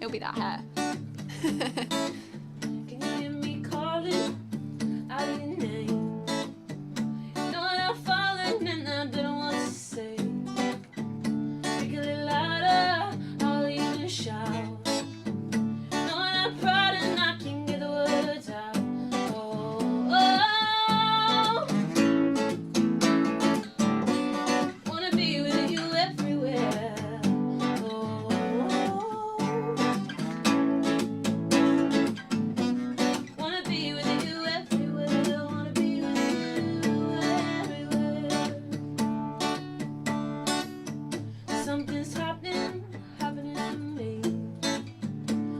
It'll be that hair. Can you hear me calling out of your name? You know I'm falling and I don't know what to say. Speak a little louder, I'll even shout. You know I'm proud and I can get the words out. Oh, oh. Wanna be with you everywhere. Oh, wanna be with you everywhere. Wanna be with you everywhere. Something's happening to me.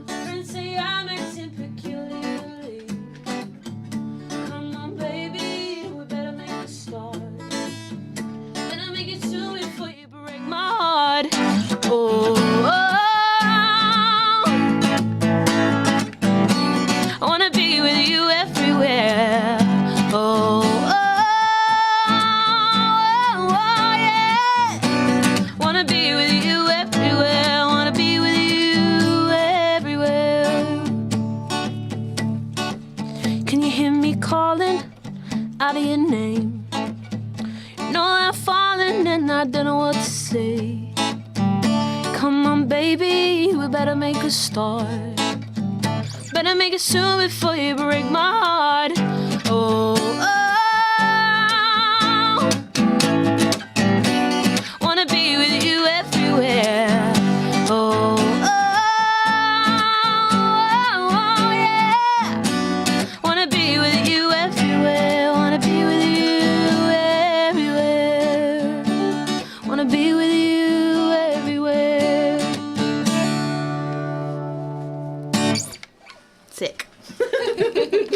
Friends say I'm acting peculiarly. Come on, baby, we better make a start. Better make it to it before you break my heart. Oh, I wanna be with you everywhere. Oh, yeah. Wanna be with you everywhere. Wanna be with you everywhere. Can you hear me calling out of your name? You know I'm falling and I don't know what to say. Come on, baby, we better make a start. Better make it soon before you break my heart. Oh, wanna be with you everywhere. Oh, yeah. Wanna be with you everywhere. Wanna be with you everywhere. Wanna be with you everywhere. Sick.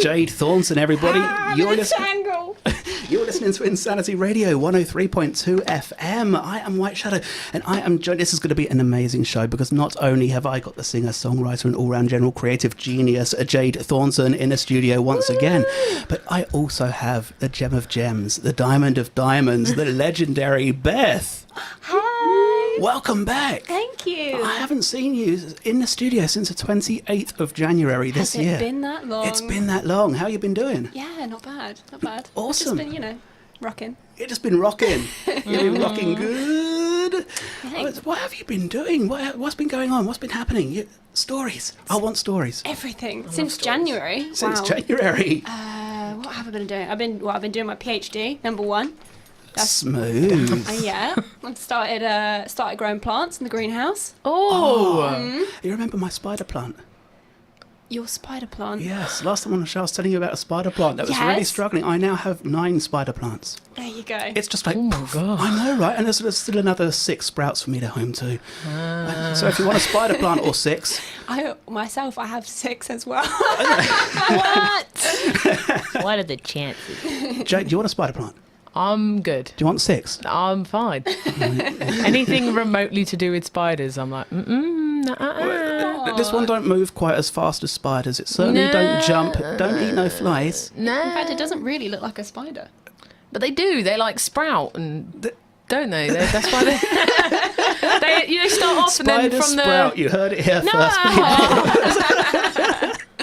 Jade Thornton, everybody. You're Tangle. You're listening to Insanity Radio 103.2 FM. I am White Shadow, and I am joined. This is going to be an amazing show because not only have I got the singer, songwriter, and all-round general creative genius Jade Thornton in the studio once again, but I also have the gem of gems, the diamond of diamonds, the legendary Beth. Hi. Welcome back. Thank you. I haven't seen you in the studio since the 28th of January this year. Has it been that long? It's been that long. How you been doing? Yeah, not bad. Not bad. Awesome. It's just been, rocking. You've just been rocking. You've been rocking good. Thanks. What have you been doing? What's been going on? What's been happening? Stories. I want stories. Everything. Since January. Since Wow. January. What have I been doing? I've been doing my PhD, number one. Smooth. Yeah. I've started growing plants in the greenhouse. Oh. You remember my spider plant? Your spider plant. Yes. Last time on the show I was telling you about a spider plant that was really Yes. struggling. I now have 9 spider plants. There you go. It's just like, Oh my God. I know, right? And there's still another 6 sprouts for me to home to. So if you want a spider plant or 6... I have 6 as well. What? What are the chances? Jade, do you want a spider plant? I'm good. Do you want 6? I'm fine. Anything remotely to do with spiders, I'm like, nah. This one don't move quite as fast as spiders. It certainly don't jump. Don't eat no flies. No. In fact, it doesn't really look like a spider. But they do. They like sprout and don't they? That's why they they start off Spider and then from sprout. the. You heard it here No. first.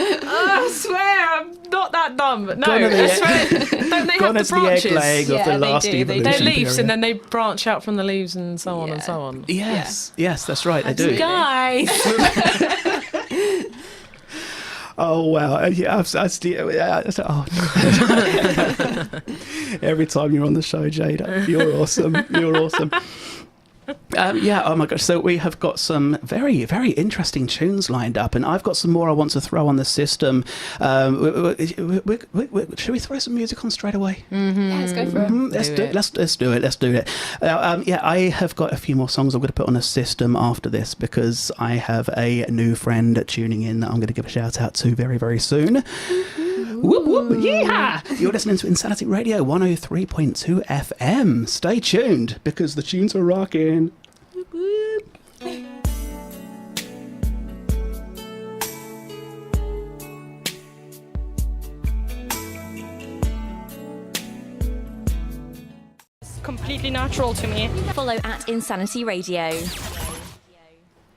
I swear I'm not that dumb. But no, Gone are the I swear. Don't they Gone have is the the egg branches? leg of the Yeah, they last do. They do. evolution They're leaves period. and then they branch out from the leaves and so on and so on. Yes, yes, that's right. They do. Guys. Oh wow! Yeah, every time you're on the show, Jade, you're awesome. You're awesome. Yeah, oh my gosh. So we have got some very, very interesting tunes lined up, and I've got some more I want to throw on the system. Should we throw some music on straight away? Yeah, let's go for it. Let's do it. Yeah, I have got a few more songs I'm going to put on the system after this because I have a new friend tuning in that I'm going to give a shout out to very, very soon. Whoop, whoop, yeah! You're listening to Insanity Radio 103.2 FM. Stay tuned because the tunes are rocking. Whoop, whoop. Completely natural to me. Follow at Insanity Radio.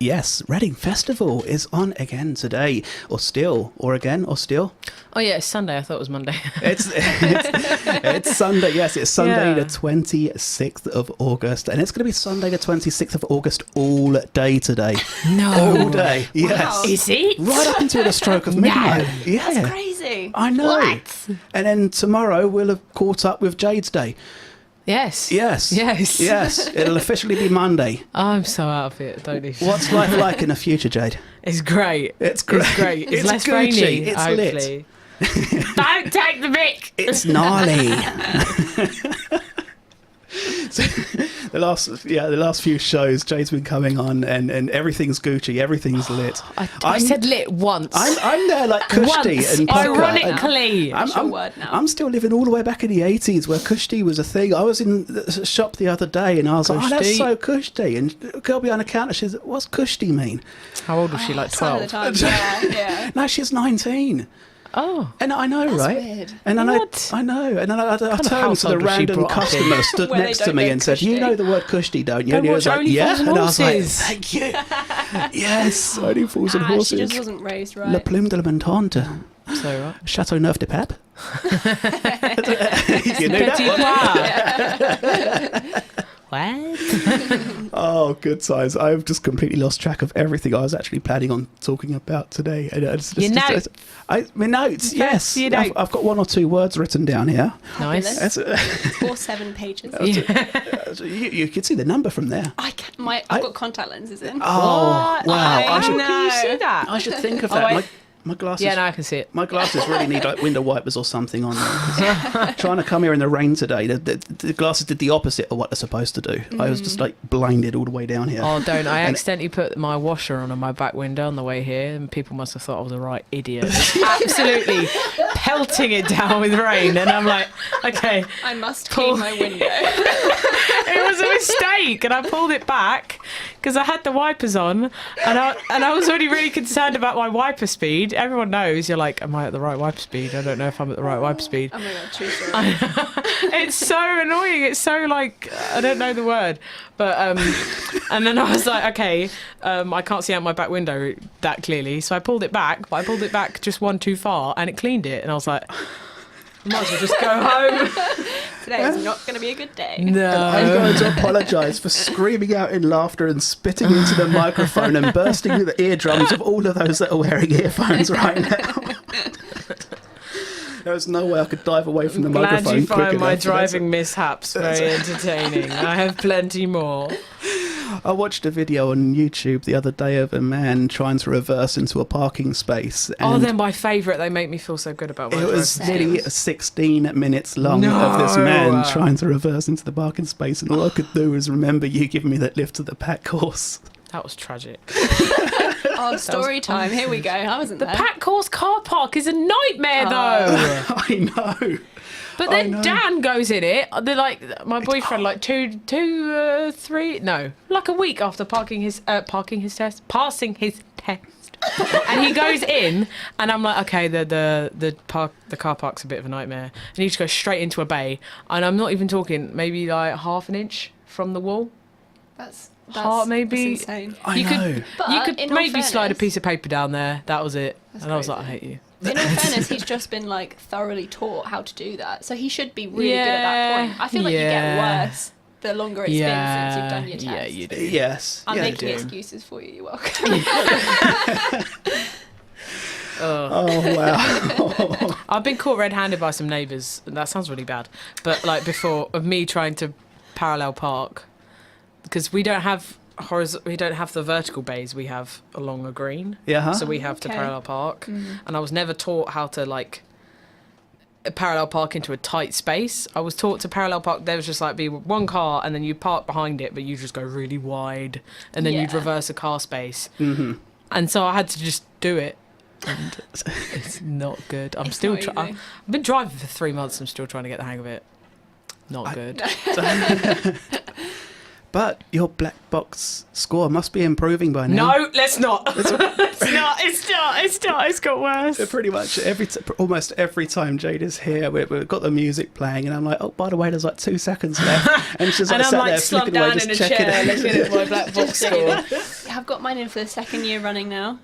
Yes, Reading Festival is on again today, or still. Oh yeah, it's Sunday. I thought it was Monday. It's Sunday. Yes, it's Sunday Yeah. the 26th of August, and it's going to be Sunday the 26th of August all day today. All day. Yes. Is it? Right up until the stroke of midnight. Yeah. That's crazy. I know. What? And then tomorrow we'll have caught up with Jade's Day. Yes. Yes. It'll officially be Monday. I'm so out of it. Don't even. What's life like in the future, Jade? It's great. It's great. It's great. It's, It's less Gucci. rainy. It's hopefully. Don't take the mic. It's gnarly. So, the last few shows, Jade's been coming on, and everything's Gucci, everything's lit. I said lit once. I'm there like Kushti Once, and Pucker. ironically. I'm still living all the way back in the 80s where Kushti was a thing. I was in the shop the other day and I was like, oh, that's Kushti. so Kushti. And a girl behind the counter, she said, what's Kushti mean? How old was she? Like Sign of the 12. times. Yeah. No, she's 19. Oh. And I know, right? Weird. And then What? I know. And then I turned to the household was she random brought up in? customer stood Where they next to don't me know and said, you Kushti. know the word Kushti, don't you? Don't And he watch was like, Only yeah. Fools and And I was like, Horses. thank you. Yes, Only Fools and She Horses. just wasn't raised Le right. Plume de la Montante. So right. Chateau Neuf de Pape. You knew that one? What? Oh, good times. I've just completely lost track of everything I was actually planning on talking about today. And Your notes. My notes, yes. your note. I've got 1 or 2 words written down here. Nice. That's, 4 7 pages. you can see the number from there. I've got contact lenses in. Oh, wow. I should, Can you see that? I should think of Oh, that. wait. My glasses. Yeah, no, I can see it. My glasses really need like window wipers or something on them. Trying to come here in the rain today, the glasses did the opposite of what they're supposed to do. I was just like blinded all the way down here. Oh, don't. I And- accidentally put my washer on my back window on the way here, and people must have thought I was a right idiot. Absolutely pelting it down with rain. And I'm like, okay, I must Pull- clean my window. it was a mistake. And I pulled it back because I had the wipers on, and I was already really concerned about my wiper speed. Everyone knows you're like, am I at the right wiper speed? I don't know if I'm at the right wiper speed. Oh my god, true story. It's so annoying. It's so like, I don't know the word, but and then I was like, okay, I can't see out my back window that clearly, so I pulled it back, but I pulled it back just one too far, and it cleaned it, and I was like, I might as well just go home. Today is not going to be a good day. I'm No. going to apologise for screaming out in laughter and spitting into the microphone and bursting the eardrums of all of those that are wearing earphones right now. There was no way I could dive away from the Glad microphone you quick find my enough. driving mishaps very entertaining. I have plenty more. I watched a video on YouTube the other day of a man trying to reverse into a parking space. Oh, And they're my favourite. They make me feel so good about my it was driving nearly skills. 16 minutes long of this man No. trying to reverse into the parking space, and all I could do was remember you giving me that lift to the pack course. That was tragic. Oh, story time. Here we go. I wasn't The there. Pack Course car park is a nightmare, though. I know. But I then know. Dan goes in it. They're like my boyfriend, like like a week after passing his test, and he goes in, and I'm like, okay, the car park's a bit of a nightmare, and he just goes straight into a bay, and I'm not even talking, maybe like half an inch from the wall. That's maybe. That's insane. I You know. could But you could in all maybe slide a fairness- piece of paper down there. That was it, That's and I was like, I crazy. hate you. In all fairness, he's just been like thoroughly taught how to do that, so he should be really good at that Yeah, point. I feel like you get yeah. worse the longer it's been since you've done your test. Yeah, you do. Yes. I'm yeah, making do. excuses for you. You're welcome. Oh, wow. I've been caught red-handed by some neighbours. That sounds really bad, but like before, of me trying to parallel park, because we don't have the vertical bays. We have along a green, Yeah, huh? so we have to Okay. parallel park. And I was never taught how to like parallel park into a tight space. I was taught to parallel park. There was just like be one car, and then you park behind it, but you just go really wide, and then you'd Yeah. reverse a car space. Mm-hmm. And so I had to just do it. And it's not good. I'm It's still not trying. easy. I've been driving for 3 months. I'm still trying to get the hang of it. Not good. But your black box score must be improving by now. No, let's not. It's not. It's got worse. Pretty much almost every time Jade is here, we've got the music playing, and I'm like, oh, by the way, there's like 2 seconds left, and she's like And I'm sat like there slumped flipping away, down just in a checking chair, it. looking at my black box score. I've got mine in for the 2nd year running now.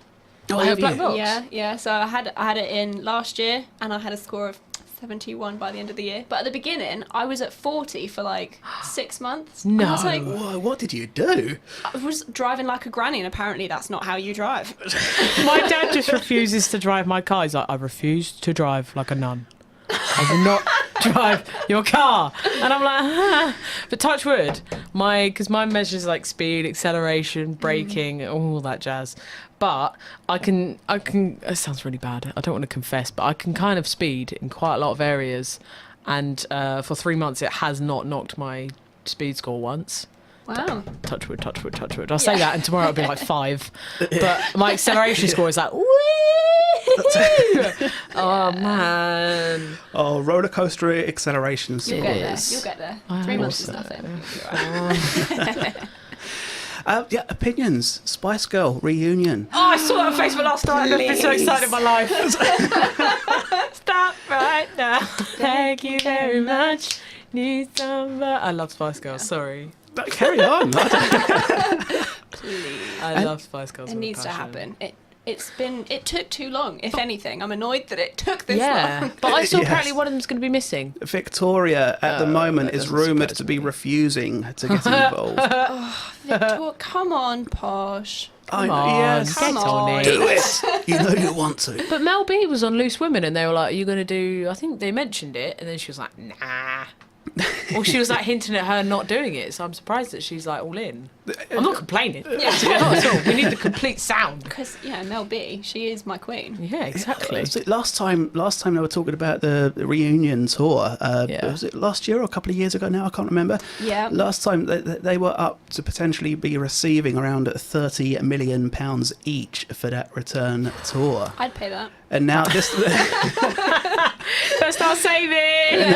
Oh, your have black you? box? Yeah. So I had it in last year, and I had a score of 71 by the end of the year. But at the beginning, I was at 40 for like 6 months. No. And I was like, Whoa, what did you do? I was driving like a granny, and apparently that's not how you drive. My dad just refuses to drive my car. He's like, I refuse to drive like a nun. I will not drive your car. And I'm like, But touch wood, because mine measures like speed, acceleration, braking, all that jazz. But I can, it sounds really bad. I don't want to confess, but I can kind of speed in quite a lot of areas. And for 3 months, it has not knocked my speed score once. Wow. Touch wood, touch wood, touch wood. I'll say that, and tomorrow it'll be like 5. But my acceleration score is like, woo! Oh, man. Oh, roller coaster acceleration You'll get there. scores. You'll get there. I 3 months is hope nothing. Yeah, opinions. Spice Girl reunion. Oh, I saw that on Facebook last night, and I've been so excited in my life. Stop right now. Thank you very much. Need somebody. I love Spice Girls, sorry. Carry on. Please. I love Spice Girls. It with a needs to passion. happen. It took too long, if anything. I'm annoyed that it took this Yeah, long. but I saw Yes. apparently one of them's going to be missing. Victoria at the moment that is doesn't rumoured surprise to be me. refusing to get involved. Victor, come on, Posh. Come on, yes. get Come on on. it. Do it. You know you want to. But Mel B was on Loose Women, and they were like, "Are you going to do?" I think they mentioned it, and then she was like, "Nah." Or she was like hinting at her not doing it, so I'm surprised that she's like all in. I'm not complaining. Yeah. Not at all. We need the complete sound. Because, Mel B, she is my queen. Yeah, exactly. Was it last time they were talking about the reunion tour. Yeah. Was it last year or a couple of years ago now? I can't remember. Yeah. Last time they were up to potentially be receiving around £30 million each for that return tour. I'd pay that. And now this... Let's start saving.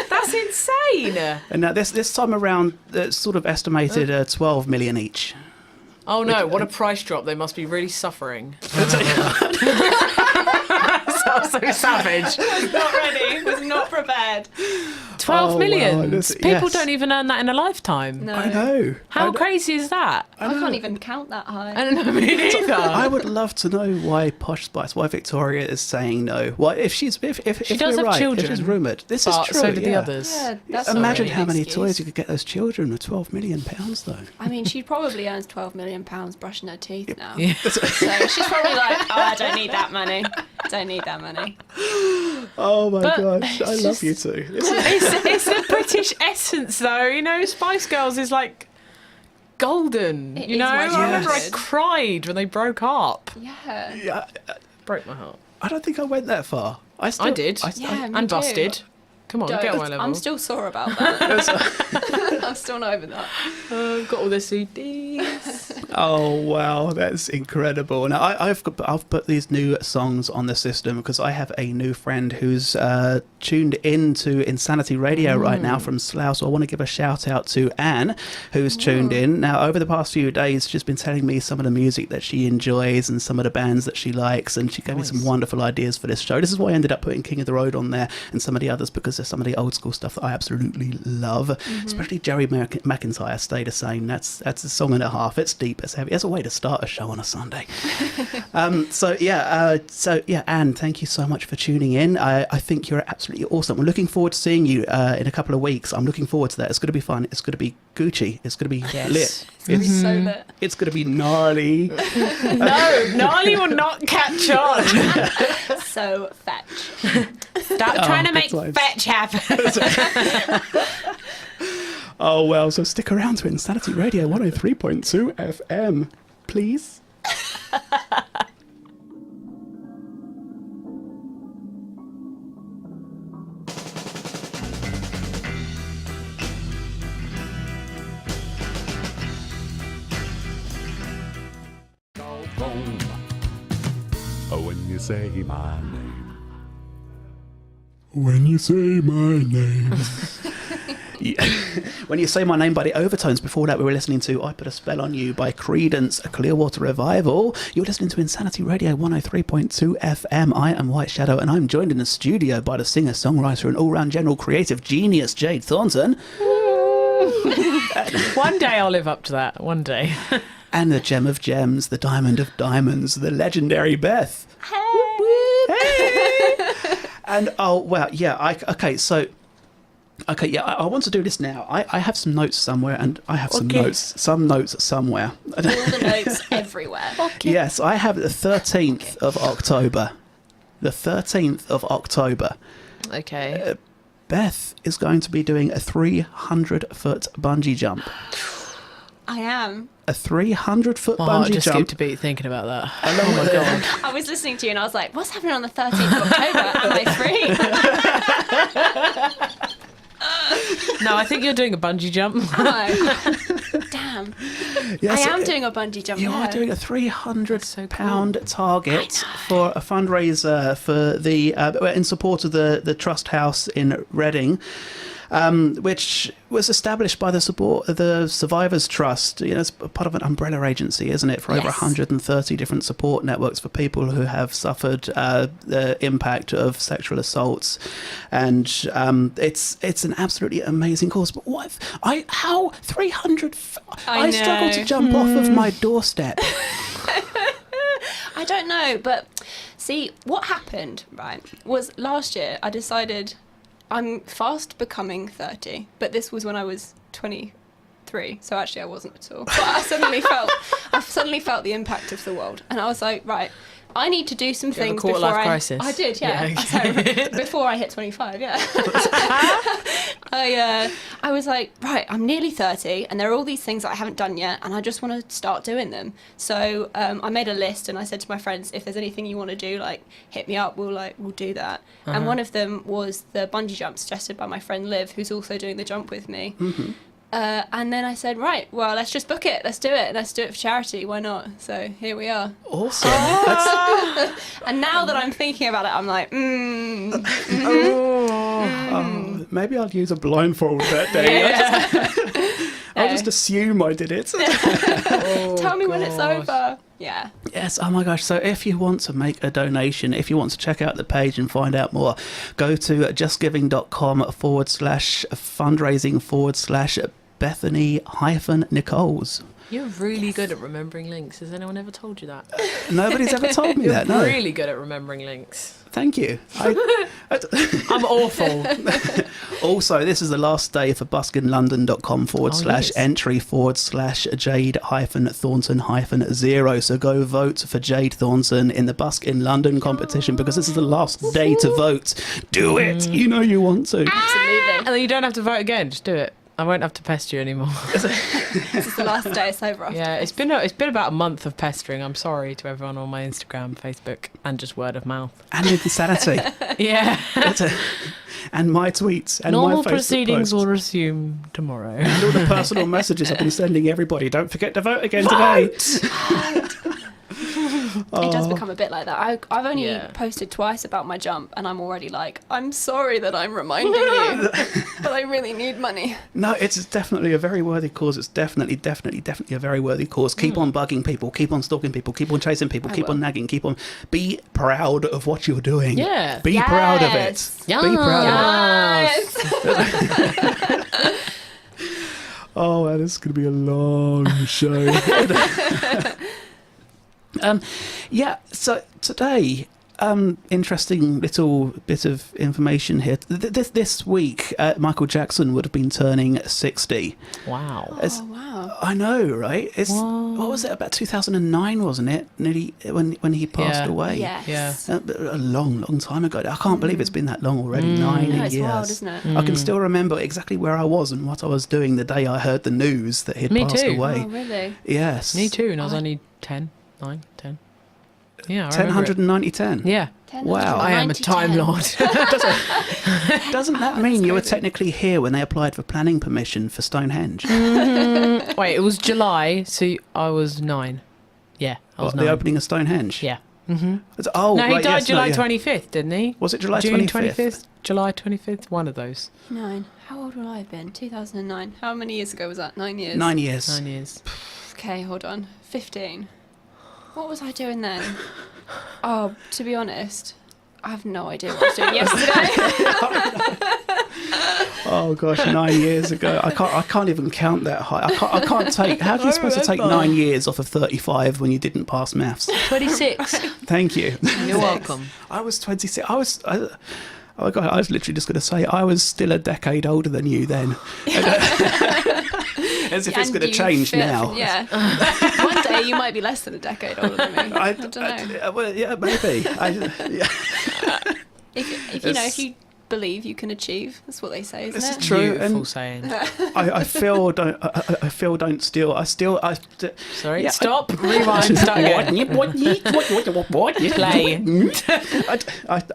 That's insane. And now this time around, it's sort of estimated 12 million each. Oh no! What a price drop! They must be really suffering. Sounds so savage. Was not ready. Was not prepared. 12 Oh, million. wow, this- People yes. don't even earn that in a lifetime. No. I know. How crazy is that? I can't even count that high. I don't know, me neither. I would love to know why Posh Spice, why Victoria is saying no. Why, if she's if She if does we're have right, children, if it's rumoured, this is But true. so do the yeah. others. Yeah, that's not Imagine really how an many excuse. toys you could get those children with £12 million though. I mean, she probably earns £12 million brushing her teeth now. Yeah. So she's probably like, oh, I don't need that money. Don't need that money. Oh my But gosh, I it's love just- you too. It's the British essence, though. You know, Spice Girls is like golden. It you is know, what she I remember I wanted. cried when they broke up. Yeah. Yeah, Broke my heart. I don't think I went that far. I did. Yeah, me And too. busted. Come on, get on my level. I'm still sore about that. I'm still not over that. I've got all the CDs. Oh wow, that's incredible! Now I've put these new songs on the system because I have a new friend who's tuned into Insanity Radio right now from Slough. So I want to give a shout out to Anne, who's tuned in. Now over the past few days, she's been telling me some of the music that she enjoys and some of the bands that she likes, and she gave me some wonderful ideas for this show. This is why I ended up putting King of the Road on there and some of the others, because there's some of the old school stuff that I absolutely love, especially Jerry McIntyre. Stay the Same. That's a song and a half. It's deep. It's heavy. It's a way to start a show on a Sunday. So Anne, thank you so much for tuning in. I think you're absolutely awesome. We're looking forward to seeing you in a couple of weeks. I'm looking forward to that. It's going to be fun. It's going to be Gucci. It's going to be lit. It's gonna be so lit. It's going to be gnarly. No, Gnarly will not catch on. So fetch. Stop trying to good make times. fetch happen. Oh well, so stick around to Insanity Radio 103.2 FM, please. Home. Oh, when you say my name. When you say my name. When You Say My Name by the Overtones. Before that, we were listening to I Put a Spell on You by Creedence Clearwater Revival. You're listening to Insanity Radio 103.2 FM. I am White Shadow, and I'm joined in the studio by the singer, songwriter, and all-round general creative genius, Jade Thornton. One day I'll live up to that. One day. And the gem of gems, the diamond of diamonds, the legendary Beth. Hey! And, I want to do this now. I have some notes somewhere, and I have some notes somewhere. All the notes everywhere. Okay. Yes, I have the 13th of October. The 13th of October. Okay. Beth is going to be doing a 300-foot bungee jump. I am. A 300-foot My heart bungee just jump. skipped a beat thinking about that. Oh my god. I was listening to you and I was like, what's happening on the 13th of October? Am I free? No, I think you're doing a bungee jump. Oh, damn. Yes, I am doing a bungee jump. You are doing a £300 target for a fundraiser for the in support of the Trust House in Reading, which was established by the Survivors Trust. You know, it's part of an umbrella agency, isn't it, for over 130 different support networks for people who have suffered the impact of sexual assaults, and it's an absolutely amazing cause. But how 300? I struggle to jump off of my doorstep. I don't know, but see, what happened, right, was last year I decided I'm fast becoming 30, but this was when I was 23, so actually I wasn't at all. But I suddenly felt the impact of the world, and I was like, right, I need to do some things before crisis. I did, yeah. Okay. So, before I hit 25, yeah. I was like, right, I'm nearly 30, and there are all these things that I haven't done yet, and I just want to start doing them. So I made a list, and I said to my friends, if there's anything you want to do, like, hit me up. We'll do that. Uh-huh. And one of them was the bungee jump suggested by my friend Liv, who's also doing the jump with me. Mm-hmm. And then I said, right, well, let's just book it. Let's do it. Let's do it for charity. Why not? So here we are. Awesome. And now that I'm thinking about it, I'm like, maybe I'll use a blindfold that day. Yeah. I'll just assume I did it. Tell me when it's over. Yeah. Yes, oh my gosh. So if you want to make a donation, if you want to check out the page and find out more, go to justgiving.com/fundraising/Bethany-Nichols. You're really good at remembering links. Has anyone ever told you that? Nobody's ever told me that, no. You're really good at remembering links. Thank you. I'm awful. Also, this is the last day for buskinlondon.com/entry/Jade-Thornton-0. So go vote for Jade Thornton in the Busk in London competition, because this is the last day to vote. Do it. You know you want to. Absolutely. And then you don't have to vote again. Just do it. I won't have to pester you anymore. This is the last day. It's over. Yeah, it's been about a month of pestering. I'm sorry to everyone on my Instagram, Facebook, and just word of mouth. And insanity. Yeah. And my tweets and normal my Facebook proceedings posts. will resume tomorrow. And all the personal messages I've been sending everybody. Don't forget to vote again today. It does become a bit like that. I've only posted twice about my jump, and I'm already like, I'm sorry that I'm reminding you, but I really need money. No, it's definitely a very worthy cause. It's definitely a very worthy cause. Keep on bugging people. Keep on stalking people. Keep on chasing people. Keep on nagging. Keep on. Be proud of what you're doing. Yeah. Be proud of it. Yes. Be proud Yes. of it. Oh, man, this is going to be a long show. So today, interesting little bit of information here. This week, Michael Jackson would have been turning 60. Wow. Oh, wow. I know, right? What was it, about 2009, wasn't it? Nearly when he passed away. Yes. A long time ago. I can't believe it's been that long already. 9 No, it's years. wild, isn't it? I can still remember exactly where I was and what I was doing the day I heard the news that he'd Me passed too. away. Oh, really? Yes. Me too, and I was only 10, 9, 10. Yeah, I 1090 10. Yeah. Wow. I am a Time Lord. Doesn't that mean you were technically here when they applied for planning permission for Stonehenge? Wait, it was July, so I was 9. Yeah, I was 9. The opening of Stonehenge? Yeah. Oh, No, he right, died yes, July no, yeah. 25th, didn't he? Was it July June 25th? July 25th, one of those. 9. How old would I have been? 2009. How many years ago was that? 9 years. 9 years. 9 years. Okay, hold on. 15. What was I doing then? Oh, to be honest, I have no idea what I was doing yesterday. Oh gosh, 9 years ago. I can't even count that high. I can't take. How are you supposed to take 9 years off of 35 when you didn't pass maths? 26. Thank you. You're welcome. I was 26. Oh God, I was literally just going to say I was still a decade older than you then. As if it's going to change now. Yeah. One day you might be less than a decade older than me. I don't know. Well, yeah, maybe. Yeah. If you believe you can achieve, that's what they say, isn't This it? is true. Beautiful And saying. I feel don't steal. Sorry, Yeah, stop, rewind, start again. Play.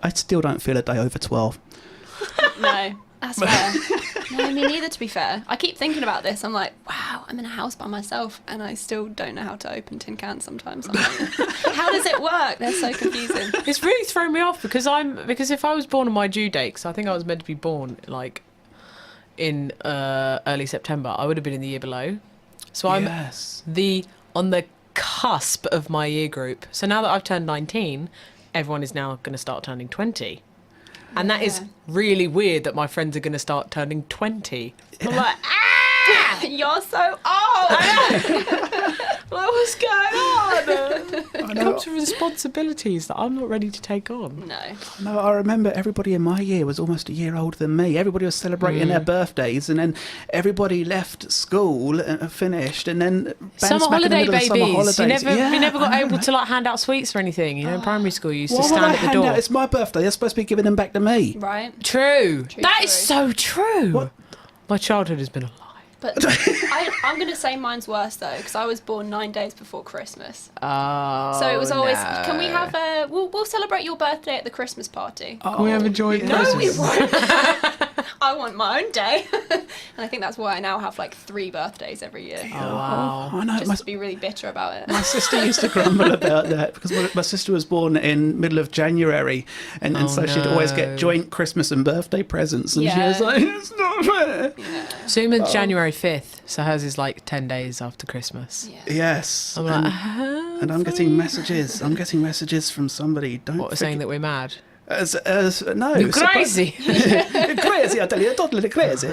I still don't feel a day over 12. No, that's fair. No, me neither, to be fair. I keep thinking about this. I'm like, wow, I'm in a house by myself and I still don't know how to open tin cans sometimes. I'm like, how does it work? They're so confusing. It's really thrown me off because if I was born on my due date, because I think I was meant to be born like in early September, I would have been in the year below. So I'm Yes. on the cusp of my year group. So now that I've turned 19, everyone is now going to start turning 20. And that is Yeah. really weird that my friends are going to start turning 20. I'm like, You're so old. what's going on? I It know. comes with responsibilities that I'm not ready to take on. No. No, I remember everybody in my year was almost a year older than me. Everybody was celebrating their birthdays, and then everybody left school and finished, and then bang Summer smack in the holiday middle of babies. summer holidays. You never got I know, able right? to like hand out sweets or anything. You know, in primary school you used to Why would stand I at the hand door. out? It's my birthday. They're supposed to be giving them back to me. Right? True. True That is story. so true. What? My childhood has been a lie. But I'm going to say mine's worse, though, because I was born 9 days before Christmas. Oh, So it was always, can we have a, we'll celebrate your birthday at the Christmas party. Can we have a joint yeah. No, we Christmas? won't. I want my own day. And I think that's why I now have like 3 birthdays every year. Oh, wow. I know. Just My, to be really bitter about it. my sister used to grumble about that because my sister was born in middle of January, and Oh, so she'd always no. get joint Christmas and birthday presents, and she Yeah. was like, "It's not fair." Yeah. Suma's January 5th, so hers is like 10 days after Christmas. Yeah. Yes, I'm and, like, and I'm getting messages. I'm getting messages from somebody. Don't what, saying that we're mad? no, You're crazy. crazy, I tell you, totally crazy.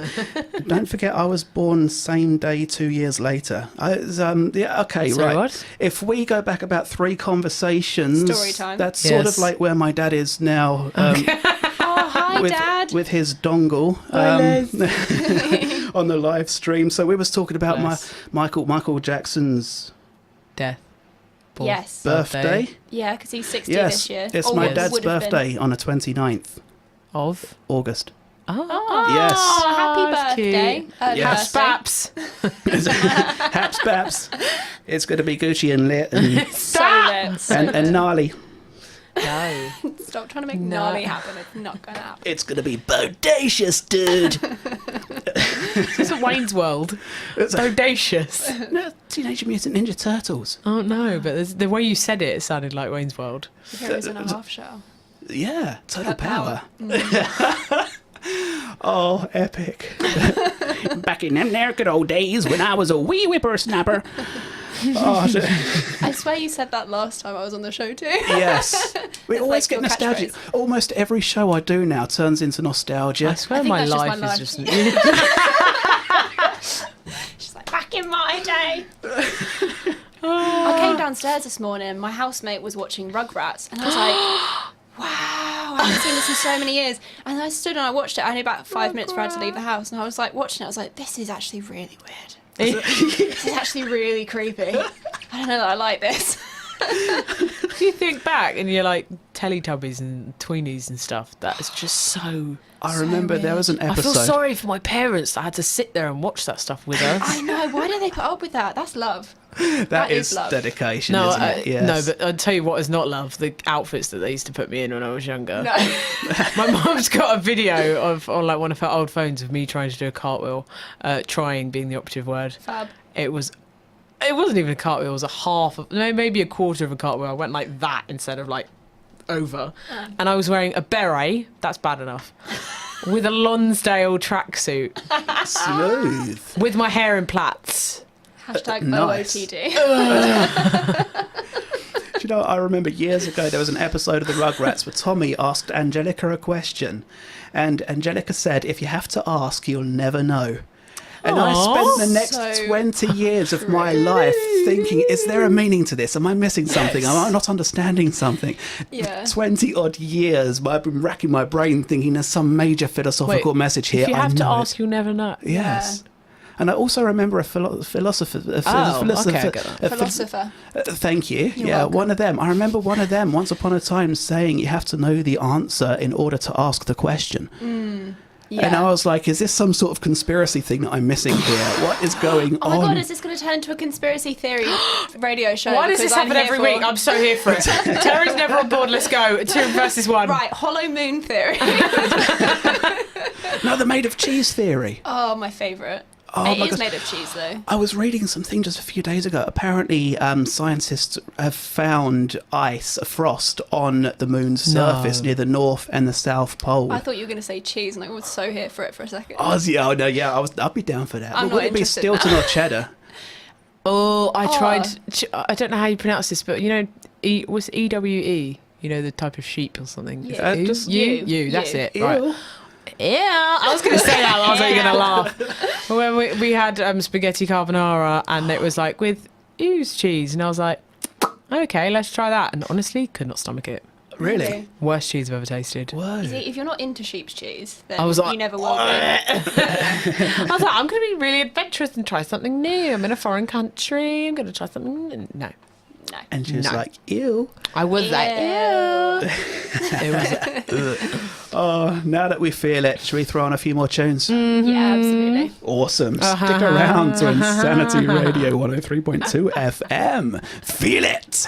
Don't forget, I was born same day 2 years later. Yeah, okay, So right. what? If we go back about 3 conversations, Story time. that's sort Yes. of like where my dad is now. Oh, hi, With, Dad. with his dongle on the live stream. So we was talking about Bless. Michael Jackson's Death. Born. Yes. birthday. Yeah, because he's 60 Yes, this year. it's Or my would dad's have been. birthday on the 29th Of? August. Oh, Yes. Oh, happy that's birthday. cute. Early Yes. birthday. Spaps. Haps Baps. It's going to be Gucci and lit and, So lit. So and gnarly. No. Stop trying to make No. gnarly happen. It's not going to happen. It's going to be bodacious, dude. It's a Wayne's World. Bodacious. No, Teenage Mutant Ninja Turtles. Oh, no, but the way you said it, it sounded like Wayne's World. Heroes in a half shell. Yeah, total Cut power. power. Oh, epic. Back in them there good old days when I was a wee whippersnapper. Oh, I swear you said that last time I was on the show too. yes. We It's always like get your nostalgic. catchphrase. Almost every show I do now turns into nostalgia. I swear I think my that's just life my is life. just... She's like, back in my day. I came downstairs this morning. My housemate was watching Rugrats, and I was like, wow, I haven't seen this in so many years. And I stood and I watched it. I had about 5 minutes for her to leave the house, and I was like watching it. I was like, this is actually really weird. This is actually really creepy. I don't know that I like this. You think back and you're like Teletubbies and Tweenies and stuff. That is just so... I remember there was an I feel episode. sorry for my parents that had to sit there and watch that stuff with us. I know. Why do they put up with that? That's love. That is love. dedication, No, isn't it? Yes. no, but I'll tell you what is not love, the outfits that they used to put me in when I was younger. No. My mum's got a video of on like one of her old phones of me trying to do a cartwheel, trying being the operative word. Fab. It wasn't even a cartwheel, it was a half of, no, maybe a quarter of a cartwheel. I went like that instead of like over, and I was wearing a beret. That's bad enough. With a Lonsdale tracksuit, Smooth. with my hair in plaits. Hashtag Nice. OOTD. Do you know, I remember years ago there was an episode of the Rugrats where Tommy asked Angelica a question, and Angelica said, if you have to ask, you'll never know. And I spent the next So 20 years of my life thinking, is there a meaning to this? Am I missing something? Am I not understanding something? Yeah. 20 odd years, I've been racking my brain thinking there's some major philosophical message here. If you have to I know it. ask, you'll never know. Yes. And I also remember a philosopher. okay, I get that. Philosopher. Thank you. You're yeah, welcome. one of them. I remember one of them once upon a time saying you have to know the answer in order to ask the question. Yeah. And I was like, is this some sort of conspiracy thing that I'm missing here? What is going Oh my on? god, is this going to turn into a conspiracy theory radio show? Why does this Because I'm happen here every for- week? I'm so here for it. Terry's never on board. Let's go. 2 versus 1. Right, hollow moon theory. No, the made of cheese theory. Oh, my favourite. Oh It my is gosh. made of cheese, though. I was reading something just a few days ago. Apparently, scientists have found ice, frost, on the moon's surface near the North and the South Pole. I thought you were going to say cheese, and I was so here for it for a second. I'd be down for that. I'm Would not it be interested Stilton now. or cheddar? Oh, I Oh. tried. I don't know how you pronounce this, but you know, was EWE? You know, the type of sheep or something. Is Yeah. it Just you. That's you. it. Right. Ew. Yeah, I was going to say that. I was going to laugh. When we had spaghetti carbonara, and it was like with ooze cheese, and I was like, okay, let's try that. And honestly, could not stomach it. Really? Worst cheese I've ever tasted. Whoa. You see, if you're not into sheep's cheese, then I was like, you never will be. I was like, I'm going to be really adventurous and try something new. I'm in a foreign country. I'm going to try something new. No. No. And she was No. like, ew. I was like, Ew. it was Oh, now that we feel it, should we throw on a few more tunes? Yeah, absolutely. Awesome. Stick around to Insanity Radio 103.2 FM. Feel it.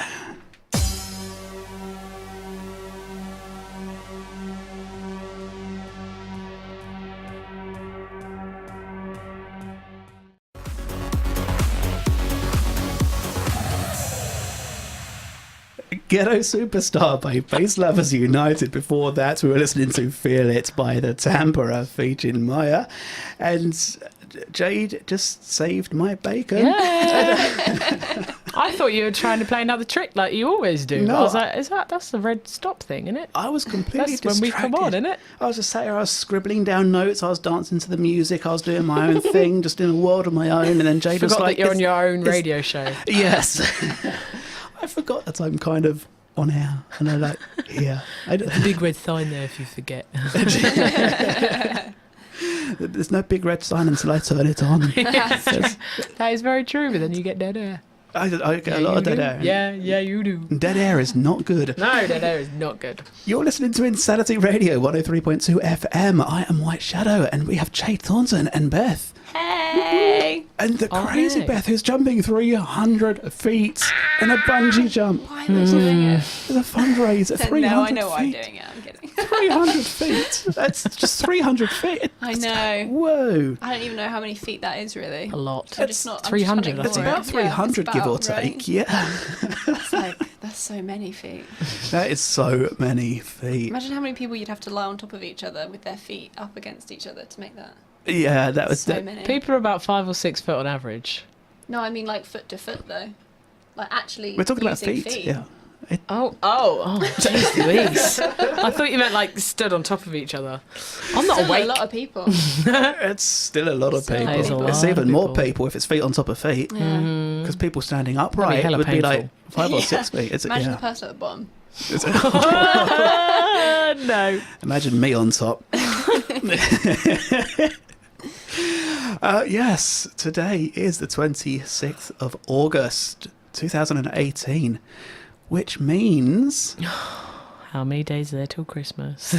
Ghetto Superstar by Bass Lovers United. Before that, we were listening to Feel It by the Tampera featuring Maya. And Jade just saved my bacon. Yeah. I thought you were trying to play another trick like you always do. No. I was like, that's the red stop thing, isn't it? I was completely That's when we distracted. come on, isn't it? I was just sat here, I was scribbling down notes, I was dancing to the music, I was doing my own thing, just in a world of my own, and then Jade was Forgot like... that you're on "It's- your own it's- radio show. Yes. I forgot that I'm kind of on air, and I'm like, yeah. Big red sign there if you forget. There's no big red sign until I turn it on. That is very true, but then you get dead air. I get a lot of dead air. Yeah, you do. Dead air is not good. No, dead air is not good. You're listening to Insanity Radio 103.2 FM. I am White Shadow, and we have Jade Thornton and Beth. Hey! And the Oh, crazy hey. Beth who's jumping 300 feet in a bungee jump. Why am I doing it? There's a fundraiser at 300 No, I know why I'm feet. doing it. I'm kidding. 300 feet. That's just 300 feet. I know. Whoa. I don't even know how many feet that is, really. A lot. I'm just not. I'm just 300, trying to That's ignore about it. 300, Yeah, give or it's about take. right. Yeah. It's like, that's so many feet. That is so many feet. Imagine how many people you'd have to lie on top of each other with their feet up against each other to make that. Yeah, that was So that. many. People are about 5 or 6 foot on average. No, I mean like foot to foot though. Like actually. We're talking about using feet. Yeah. Oh, jeez Louise. I thought you meant like stood on top of each other. I'm not Still awake. a lot of people. It's still a lot of Still a people. lot of people. It's Lot even of more people. people if it's feet on top of feet. Yeah. Because people standing upright hella would be like painful. 5 or 6 feet. It's, Imagine yeah. the person at the bottom. No. Imagine me on top. Yes, today is the 26th of August 2018, which means... How many days are there till Christmas?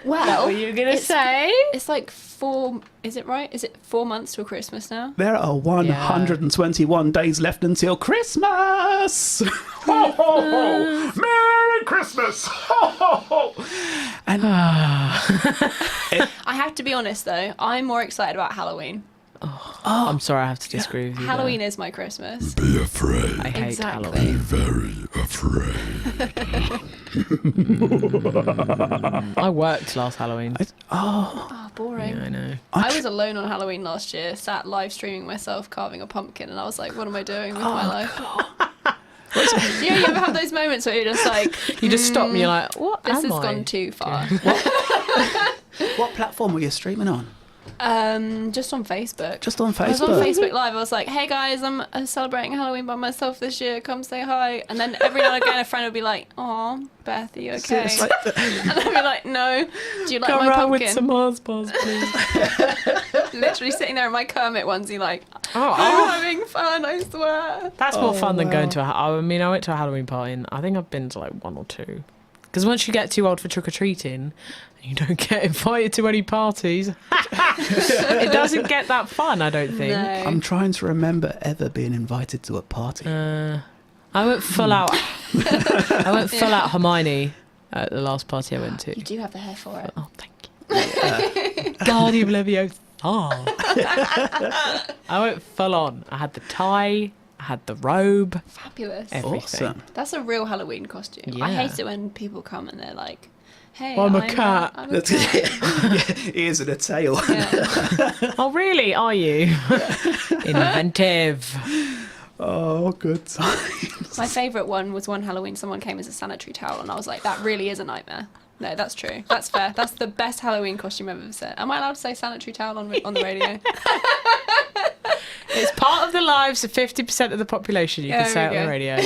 Well, you going to it's- say? it's like 4. Is it right? Is it 4 months till Christmas now? There are 121 days left until Christmas! Ho, ho, ho! Merry Christmas! Ho, ho, ho! And I have to be honest though. I'm more excited about Halloween. I'm sorry, I have to disagree with you. Halloween is my Christmas. Be afraid. I hate Exactly. Be Halloween. very afraid. I worked last Halloween. Oh, boring. Yeah, I know. I was alone on Halloween last year, sat live streaming myself carving a pumpkin, and I was like, what am I doing with my life? You ever have those moments where you're just like, You just stop and you're like, what this am has I? gone too far. What platform were you streaming on? Just on Facebook. Just on I was on Facebook. Facebook Live. I was like, hey guys, I'm celebrating Halloween by myself this year. Come say hi. And then every now and again, a friend would be like, "Aw, Beth, are you okay?" It's like And I'd be like, "No. Do you like Come my round with pumpkin?" some Mars bars, please. Literally sitting there in my Kermit onesie, like, Oh, I'm having fun. I swear. that's more fun than going to I mean, I went to a Halloween party and I think I've been to like one or two. Because once you get too old for trick-or-treating, you don't get invited to any parties. It doesn't get that fun, I don't think. No. I'm trying to remember ever being invited to a party. I went full out. I went full out Hermione at the last party I went to. You do have the hair for it. Oh, thank you. Guardian Leviosa. I went full on. I had the tie. I had the robe. Fabulous. Everything. Awesome. That's a real Halloween costume. I Yeah. hate it when people come and they're like, hey, I'm a cat. I'm a cat. Ears and a tail. Yeah. Oh, really? Are you? Inventive. Oh, good times. My favourite one was one Halloween someone came as a sanitary towel and I was like, that really is a nightmare. No, that's true. That's fair. That's the best Halloween costume I've ever seen. Am I allowed to say sanitary towel on the radio? It's part of the lives of 50% of the population. You There can say it we on the go. radio.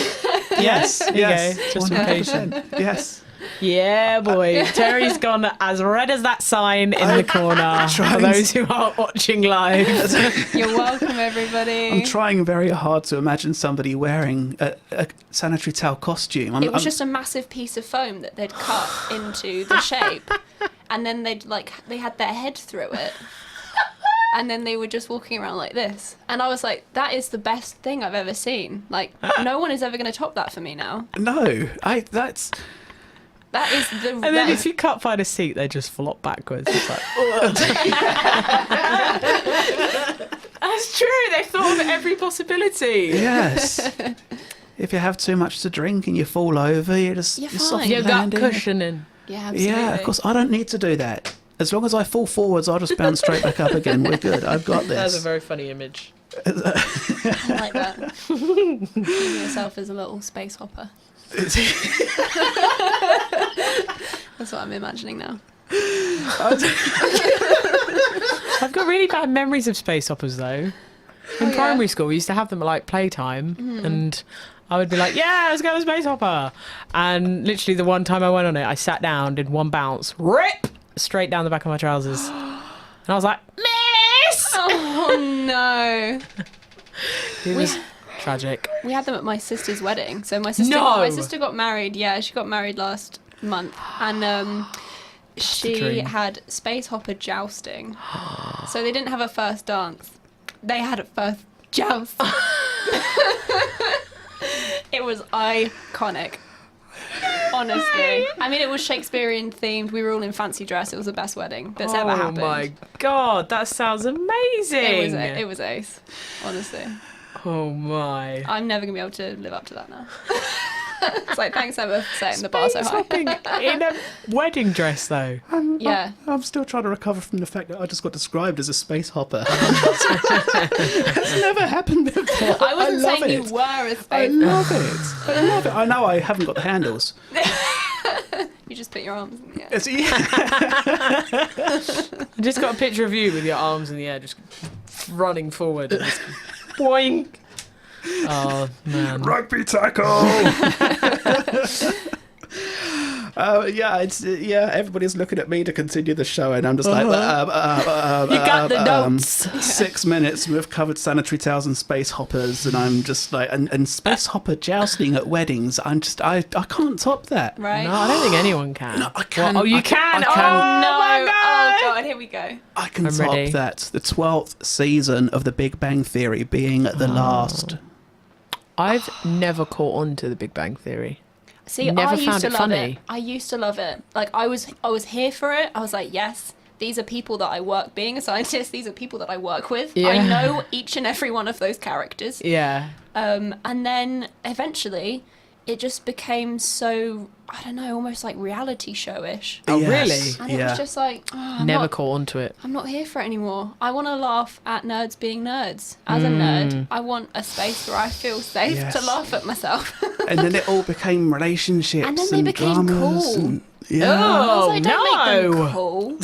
Yes, There you yes. go. Justification. 100%. Yes. Yeah, boy. Terry's gone as red as that sign in the corner for trying those who aren't watching live. You're welcome, everybody. I'm trying very hard to imagine somebody wearing a sanitary towel costume. It was just a massive piece of foam that they'd cut into the shape, and then they had their head through it, and then they were just walking around like this. And I was like, that is the best thing I've ever seen. Like, no one is ever going to top that for me now. No, that's... That is the And then if you can't find a seat, they just flop backwards. It's like, that's true. They've thought of every possibility. Yes. If you have too much to drink and you fall over, You're soft fine. Your gut landing. cushioning. Yeah, absolutely. Yeah, of course. I don't need to do that. As long as I fall forwards, I'll just bounce straight back up again. We're good. I've got That's a this. very funny image. I like that. Think of yourself as a little space hopper. That's what I'm imagining now. I've got really bad memories of space hoppers, though. In yeah? primary school, we used to have them at like playtime, and I would be like, "Yeah, let's go to space hopper." And literally, the one time I went on it, I sat down, did one bounce, rip straight down the back of my trousers, and I was like, "Miss!" Oh no. It was tragic. We had them at my sister's wedding. So my No! sister got married. Yeah, she got married last month, and she dream. had space hopper jousting. So they didn't have a first dance. They had a first joust. It was iconic. Honestly, I mean, it was Shakespearean themed. We were all in fancy dress. It was the best wedding that's ever happened. Oh my god, that sounds amazing! It was ace. Honestly, Oh my. I'm never gonna be able to live up to that now. It's like, thanks Emma for setting the bar so Space high. hopping in a wedding dress, though. Yeah. I'm still trying to recover from the fact that I just got described as a space hopper. It's never happened before. I wasn't love saying it. you were a I space. love it. I love it. I know I haven't got the handles. You just put your arms in the air. It's, yeah. I just got a picture of you with your arms in the air, just running forward. And just boing. Oh, man. Rugby tackle. Everybody's looking at me to continue the show, and I'm just like, You got the notes. 6 minutes. We've covered sanitary towels and space hoppers, and I'm just like, and space hopper jousting at weddings. I can't top that. Right? No, I don't think anyone can. No, I can. Oh, you I can? I can. Oh, No. my God. Oh god, here we go. I can I'm top ready. that. The 12th season of The Big Bang Theory being the last. I've never caught on to the Big Bang Theory. See, Never I used found to it love funny. it. I used to love it. Like I was here for it. I was like, yes, these are people that I work, being a scientist, these are people that I work with. Yeah. I know each and every one of those characters. Yeah. And then eventually it just became so, I don't know, almost like reality showish. Oh, Yes, And really? it yeah. was just like, I'm Never not, caught onto it. I'm not here for it anymore. I want to laugh at nerds being nerds. As a nerd, I want a space where I feel safe Yes. to laugh at myself. And then it all became relationships And then they became dramas cool. and- yeah. I was Oh, like, don't make no. them cool.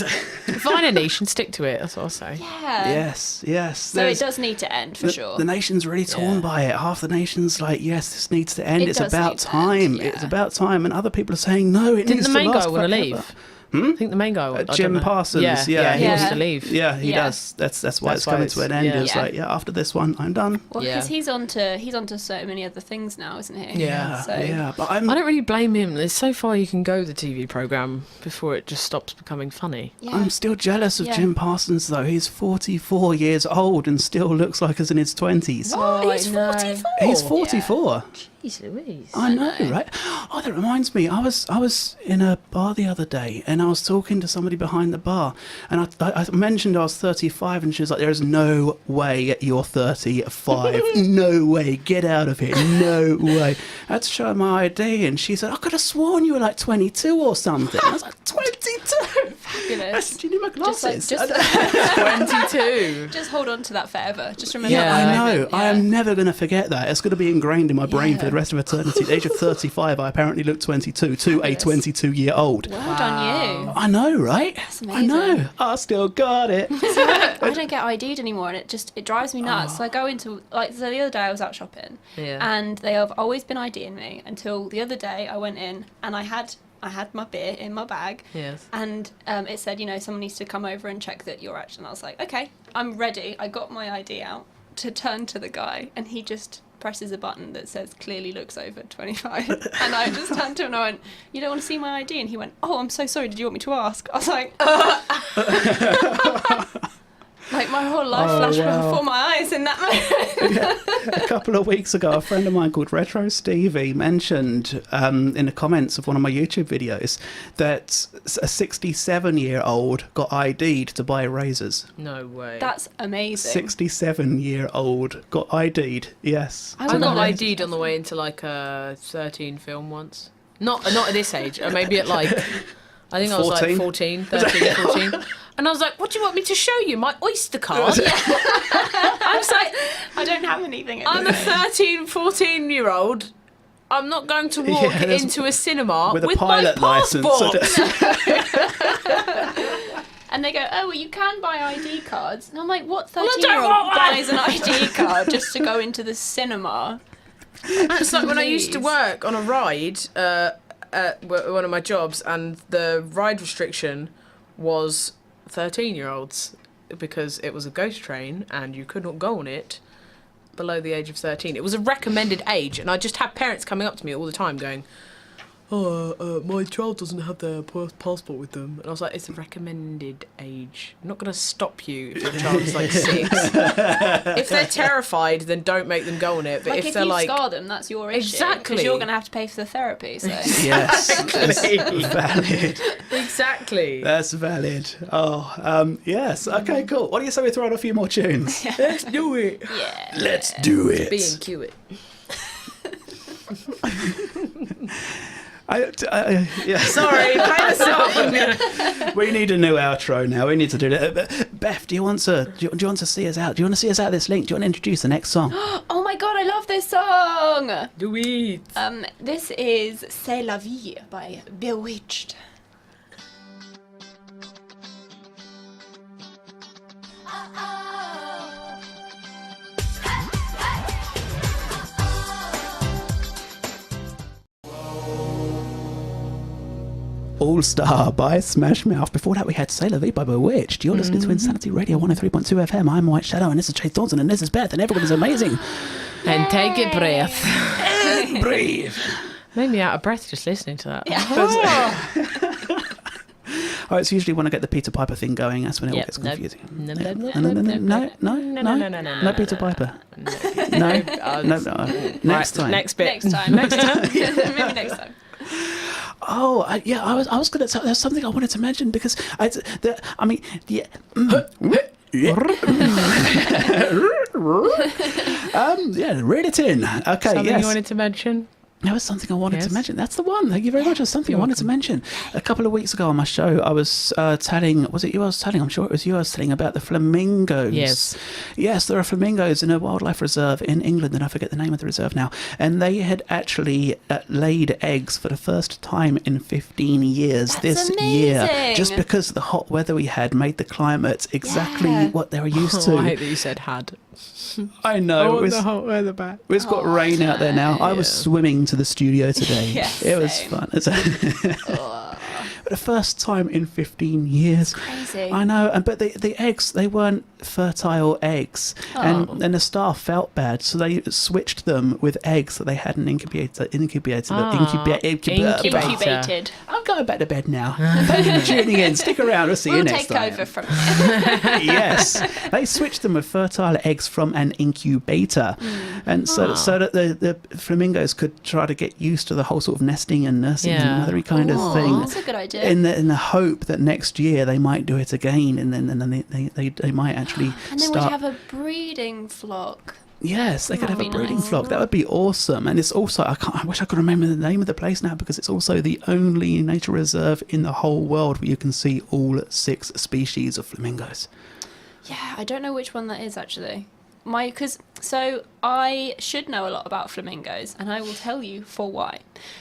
Find a niche and stick to it. That's what I'll say. Yeah. Yes. So it There's- does need to end for sure. The nation's really torn Yeah. by it. Half the nation's like, yes, this needs to end. It It's does about need to time. end, yeah. It's about time. And other people are saying, no, it Didn't needs the to main last guy want to forever. leave? I think the main guy. I don't Jim know. Parsons, Yeah, yeah. he wants Yeah. to leave. Yeah, he Yeah. does. That's why That's it's why coming it's- to an end. yeah. It's like, after this one, I'm done. Well, Yeah. because he's onto so many other things now, isn't he? Yeah. So Yeah, but I don't really blame him. There's so far you can go the TV program before it just stops becoming funny. yeah. I'm still jealous of Yeah. Jim Parsons, though. He's 44 years old and still looks like he's in his 20s. Oh, He's I know. 44. He's 44. Jeez Louise. I know, right? Oh, that reminds me. I was in a bar the other day, and I was talking to somebody behind the bar, and I mentioned I was 35, and she was like, "There is no way you're 35. No way. Get out of here. No way." I had to show her my ID, and she said, "I could have sworn you were like 22 or something." I was like, 22? Fabulous. Do you need my glasses? Just 22. just hold on to that forever. Just remember Yeah, that I know. moment. I am never going to forget that. It's going to be ingrained in my brain for Yeah. the rest of eternity. At the age of 35, I apparently look 22 to a Fabulous. 22-year-old. Well done you. I know, right? That's I know. amazing. I still got it. I don't get ID'd anymore, and it drives me nuts. So I go into so the other day I was out shopping, Yeah. and they have always been IDing me until the other day I went in and I had my beer in my bag. Yes. And it said, someone needs to come over and check that you're actually. And I was like, okay, I'm ready. I got my ID out to turn to the guy, and he just presses a button that says clearly looks over 25. And I just turned to him and I went, "You don't want to see my ID?" And he went, "Oh, I'm so sorry. Did you want me to ask?" I was like, like my whole life flashed before my eyes in that moment. A couple of weeks ago, a friend of mine called Retro Stevie mentioned in the comments of one of my YouTube videos that a 67-year-old got ID'd to buy razors. No way. That's amazing. 67-year-old got ID'd, yes. I I would got love ID'd on the way into like a 13 film once. Not at this age. Maybe at like, I think I was 14? like 14, 13, 14. And I was like, "What do you want me to show you? My Oyster card?" I was like, I don't have anything. At "I'm a 13, 14-year-old. I'm not going to walk Yeah, there's- into a cinema with a my pilot license. passport." And they go, "Oh, well, you can buy ID cards." And I'm like, "What I don't 13-year-old want one." buys an ID card just to go into the cinema?" It's like when I used to Please. work on a ride at one of my jobs, and the ride restriction was 13-year-olds because it was a ghost train and you could not go on it below the age of 13. It was a recommended age, and I just had parents coming up to me all the time going, "Oh, my child doesn't have their passport with them." And I was like, "It's a recommended age. I'm not going to stop you if your child is like 6. If they're terrified, then don't make them go on it. But Like, if if they're you like..." scar them, that's your issue. Exactly. Because you're going to have to pay for the therapy. So Yes, that's valid. Exactly. That's valid. Oh, yes. Okay, cool. What do you say we throw out a few more tunes? Let's do it. yeah. Let's do it. Being cute. Yeah. Sorry, play the song. We need a new outro now. We need to do that. Beth, do you want to see us out? Do you want to see us out this link? Do you want to introduce the next song? Oh my god, I love this song. Do it. This is C'est la vie by Bewitched. All Star by Smash Mouth. Before that, we had Sailor V by Bewitched. You're listening to Insanity Radio 103.2 FM. I'm White Shadow, and this is Chase Thornton, and this is Beth, and everybody's amazing. And take a breath. Breathe. Made me out of breath just listening to that. Oh, it's usually when I get the Peter Piper thing going. That's when it all Yep, gets nope. confusing. No, No Peter Piper. No. Next time. Next bit. Next time. Maybe next time. Yeah, I was going to tell. There's something I wanted to mention because yeah. Yeah, read it in. Okay, Something yes. you wanted to mention? There was something I wanted Yes. to mention. That's the one. Thank you very much. There's something I wanted to mention. A couple of weeks ago on my show, I was telling. Was it you I was telling? I'm sure it was you I was telling about the flamingos. Yes. Yes, there are flamingos in a wildlife reserve in England, and I forget the name of the reserve now. And they had actually laid eggs for the first time in 15 years That's this year. amazing. Just because the hot weather we had made the climate exactly Yeah. what they were used Oh, to. I hate that you said had. I know. the hot weather back. It's got rain out there now. I was swimming to the studio today. Yes, it was same. fun. But the first time in 15 years. Crazy. I know, but the eggs, they weren't fertile eggs. And the staff felt bad, so they switched them with eggs that they had in incubator. Incubated. I'm going back to bed now. Thank you for tuning in. Stick around. We'll see you We'll next take time. over from here. Yes, they switched them with fertile eggs from an incubator, and so that the flamingos could try to get used to the whole sort of nesting and nursing and mothery kind of thing. That's a good idea. In the hope that next year they might do it again, and then they might actually And then start. we'd have a breeding flock. Yes, they could have a That'd be breeding nice. flock. That would be awesome. And it's also, I wish I could remember the name of the place now, because it's also the only nature reserve in the whole world where you can see all 6 species of flamingos. Yeah, I don't know which one that is actually. So I should know a lot about flamingos, and I will tell you for why.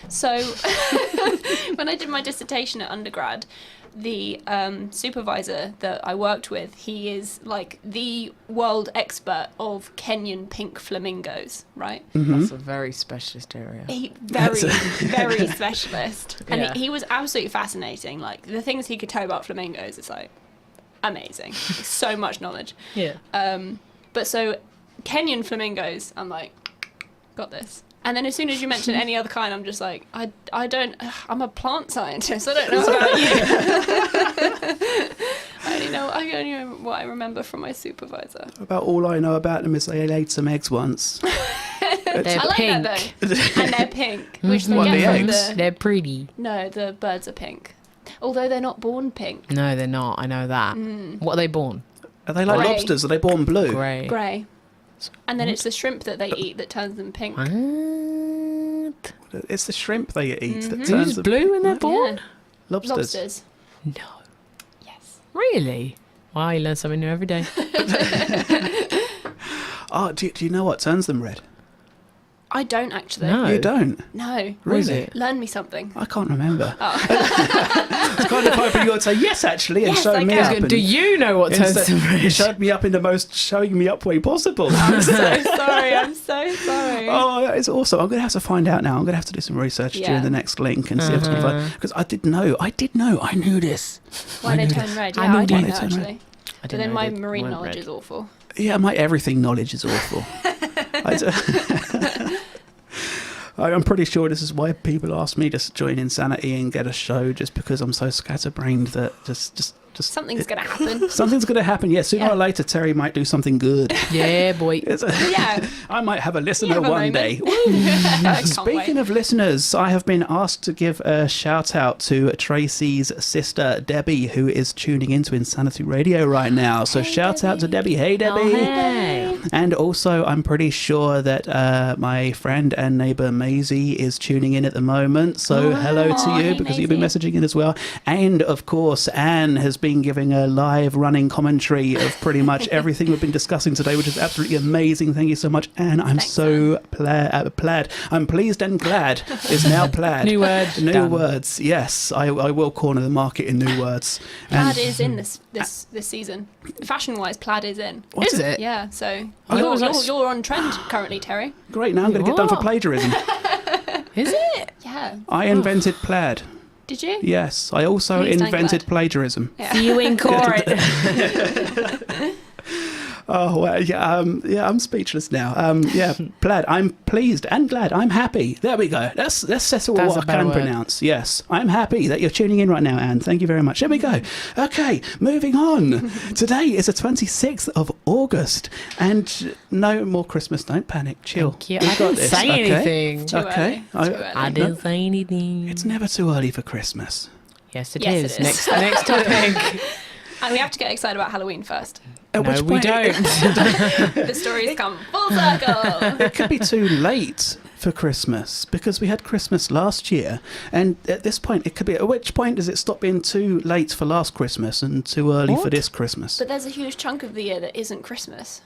So when I did my dissertation at undergrad, the supervisor that I worked with, he is like the world expert of Kenyan pink flamingos, right? That's a very specialist area. Very specialist. And Yeah. he was absolutely fascinating. Like, the things he could tell about flamingos is like amazing. So much knowledge. Yeah. But so Kenyan flamingos, I'm like, got this. And then as soon as you mention any other kind, I'm just like, I don't, I'm a plant scientist. I don't know about you. I only know what I remember from my supervisor. About all I know about them is they laid some eggs once. They're I like pink. that though. And they're pink, which they What, get the from eggs? the... They're pretty. No, the birds are pink. Although they're not born pink. No, they're not. I know that. What are they born? Are they like Grey. lobsters? Are they born blue? Grey. Grey. And then it's the shrimp that they eat that turns them pink. What? It's the shrimp they eat that turns Who's them blue when they're born? Yeah. lobsters. Lobsters. No. Yes. Really? Wow, you learn something new every day. Oh, do you know what turns them red? I don't actually. No. You don't? No. What is Really? it? Learn me something. I can't remember. I was kind of hoping you would say yes, actually, and Yes, show I me can. up. and Do you know what turns instead- them You red? showed me up in the most showing me up way possible. I'm so sorry. I'm so sorry. Oh, that is awesome. I'm going to have to find out now. I'm going to have to do some research Yeah. during the next link and see if I can find... Because I did know. I knew this. Why I they knew turn this. red? I Yeah, knew I don't they know turn red. actually. But then my marine knowledge is awful. Yeah, my everything knowledge is awful. I'm pretty sure this is why people ask me to join Insanity and get a show, just because I'm so scatterbrained that just Something's going to happen. something's going to happen. Yeah, sooner Yeah. or later, Terry might do something good. Yeah, boy. Yeah. I might have a listener have a one moment. day. I can't Speaking wait. of listeners, I have been asked to give a shout out to Tracy's sister, Debbie, who is tuning into Insanity Radio right now. So shout out to Debbie. Hey, Debbie. Oh, hey. And also, I'm pretty sure that my friend and neighbour Maisie is tuning in at the moment. So hello to Aw, you, hey, because you've been Maisie. messaging in as well. And of course, Anne has been giving a live running commentary of pretty much everything we've been discussing today, which is absolutely amazing. Thank you so much, Anne. I'm Thanks, so plaid. I'm pleased and glad is now plaid. New word. New Done. words. Yes, I will corner the market in new words. Plaid is in this season. Fashion wise, plaid is in. What's Is it? Yeah, so I you're, always you're, like- you're on trend currently, Terry. Great. Now I'm going to get done for What? plagiarism. Is it? Yeah. I invented plaid. Did you? Yes, I also Please don't invented glad. plagiarism. Yeah. See you in court. Oh, well, yeah, I'm speechless now. Glad. I'm pleased and glad. I'm happy. There we go. Let's settle That's what a I better can word. pronounce. Yes, I'm happy that you're tuning in right now, Anne. Thank you very much. There we go. Okay, moving on. Today is the 26th of August, and no more Christmas. Don't panic. Chill. Thank you. We've I got didn't this, say okay? anything. Too Okay. early. Too early. I didn't say anything. It's never too early for Christmas. Yes, it Yes, is. it is. Next topic. And we have to get excited about Halloween first. At No, which we point don't. The stories come full circle. it could be too late for Christmas because we had Christmas last year, and at this point it could be. At which point does it stop being too late for last Christmas and too early for What? this Christmas? But there's a huge chunk of the year that isn't Christmas.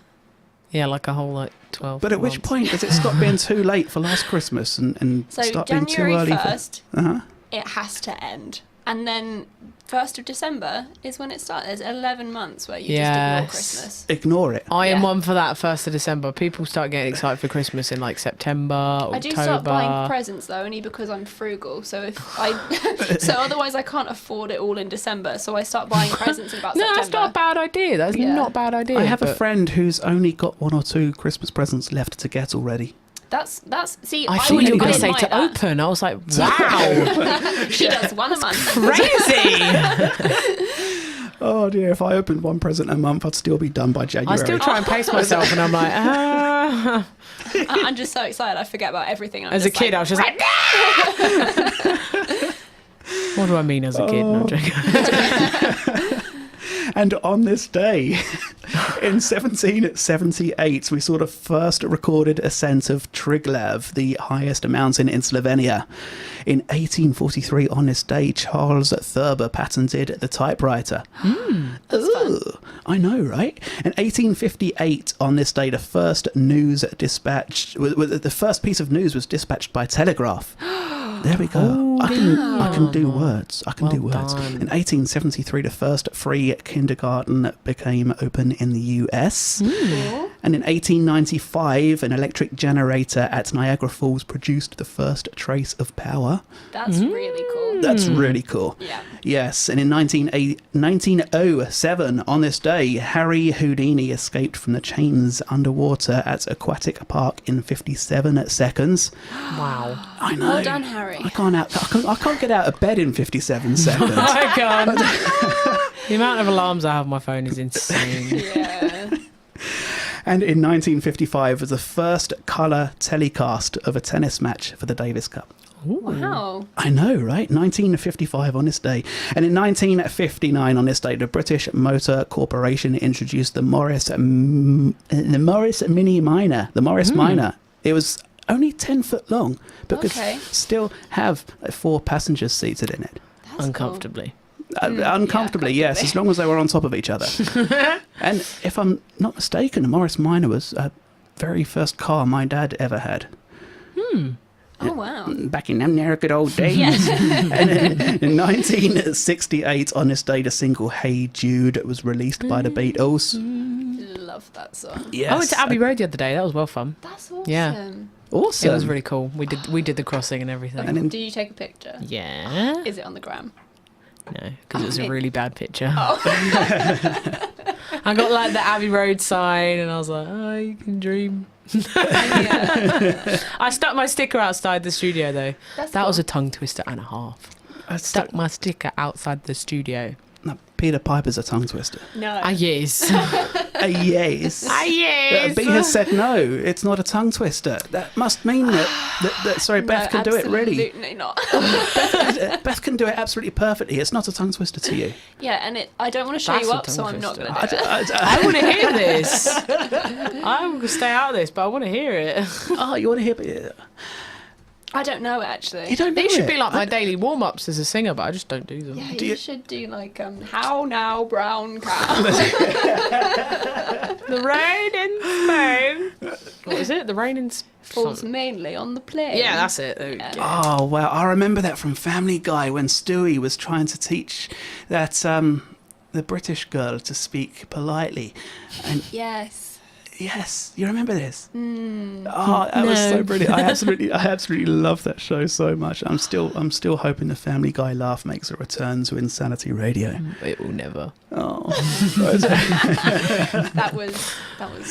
Yeah, like a whole 12. But at which months. point does it stop being too late for last Christmas and So start being too January early 1st, for? Uh-huh. it has to end. And then 1st of December is when it starts. There's 11 months where you just ignore Yes. Christmas. Ignore it. I am Yeah. one for that 1st of December. People start getting excited for Christmas in like September, October. I do start buying presents though, only because I'm frugal. So if I, so otherwise I can't afford it all in December. So I start buying presents in about No, September. that's not a bad idea. That's Yeah. not a bad idea. I have a but friend who's only got 1 or 2 Christmas presents left to get already. That's see. I thought you were going to say admire to that. open. I was like, wow, She does one a month. crazy. Oh dear, if I opened 1 present a month, I'd still be done by I January. still try and pace myself, and I'm like, I'm just so excited. I forget about everything. I'm As a just kid, I was just like, what do I mean as a kid? No, I'm joking. And on this day, in 1778, we saw the first recorded ascent of Triglav, the highest mountain in Slovenia. In 1843, on this day, Charles Thurber patented the typewriter. Ooh, I know, right? In 1858, on this day, the first news dispatched, the first piece of news was dispatched by telegraph. There we go. I can do words. I can do words. done. In 1873, the first free kindergarten became open in the US. And in 1895, an electric generator at Niagara Falls produced the first trace of power. That's really cool. That's really cool. Yeah. Yes, and in 1907, on this day, Harry Houdini escaped from the chains underwater at Aquatic Park in 57 seconds. Wow. I know. Well done, Harry. I can't get out of bed in 57 seconds. I can't. The amount of alarms I have on my phone is insane. Yeah. And in 1955 was the first colour telecast of a tennis match for the Davis Cup. Wow. I know, right? 1955 on this day. And in 1959 on this day, the British Motor Corporation introduced the Morris Mini Minor. The Morris Minor. It was only 10 foot long, but could Okay. still have 4 passengers seated in it. That's Uncomfortably. Uncomfortably, yes, as long as they were on top of each other. And if I'm not mistaken, the Morris Minor was the very first car my dad ever had. Cool. Oh wow. Back in them there good old days. Yes. And in 1968, on this day, the single Hey Jude was released by the Beatles. Love that song. Yes. I went to Abbey Road the other day. That was well fun. That's awesome. Yeah. Awesome. It was really cool. We did the crossing and everything. And in- Did you take a picture? Yeah. Is it on the gram? No, because it was a Okay. really bad picture. Oh. I got like the Abbey Road sign, and I was like, oh, you can dream. Yeah. I stuck my sticker outside the studio though. That's That was cool. a tongue twister and a half. I Stuck my sticker outside the studio. No, Peter Piper's a tongue twister. No. Yes. Yes. Yes. B has said no, it's not a tongue twister. That must mean that sorry, Beth can do it really. Absolutely not. Beth can do it absolutely perfectly. It's not a tongue twister to you. Yeah, and I don't want to show That's you a up, so tongue I'm not twister. going to do it. I want to hear this. I will stay out of this, but I want to hear it. Oh, you want to hear? I don't know actually. You don't know These should it? be like my daily warm-ups as a singer, but I just don't do them. Yeah, Do you you- should do like how now brown cow. The rain in Spain. What is it? The rain in Falls Spain. mainly on the plane. Yeah, that's it. There we Yeah. go. Oh wow, I remember that from Family Guy when Stewie was trying to teach that the British girl to speak politely, and Yes. Yes, you remember this? Oh, that was so brilliant. I absolutely love that show so much. I'm still hoping the Family Guy laugh makes a return to Insanity Radio. It will never. Oh, That was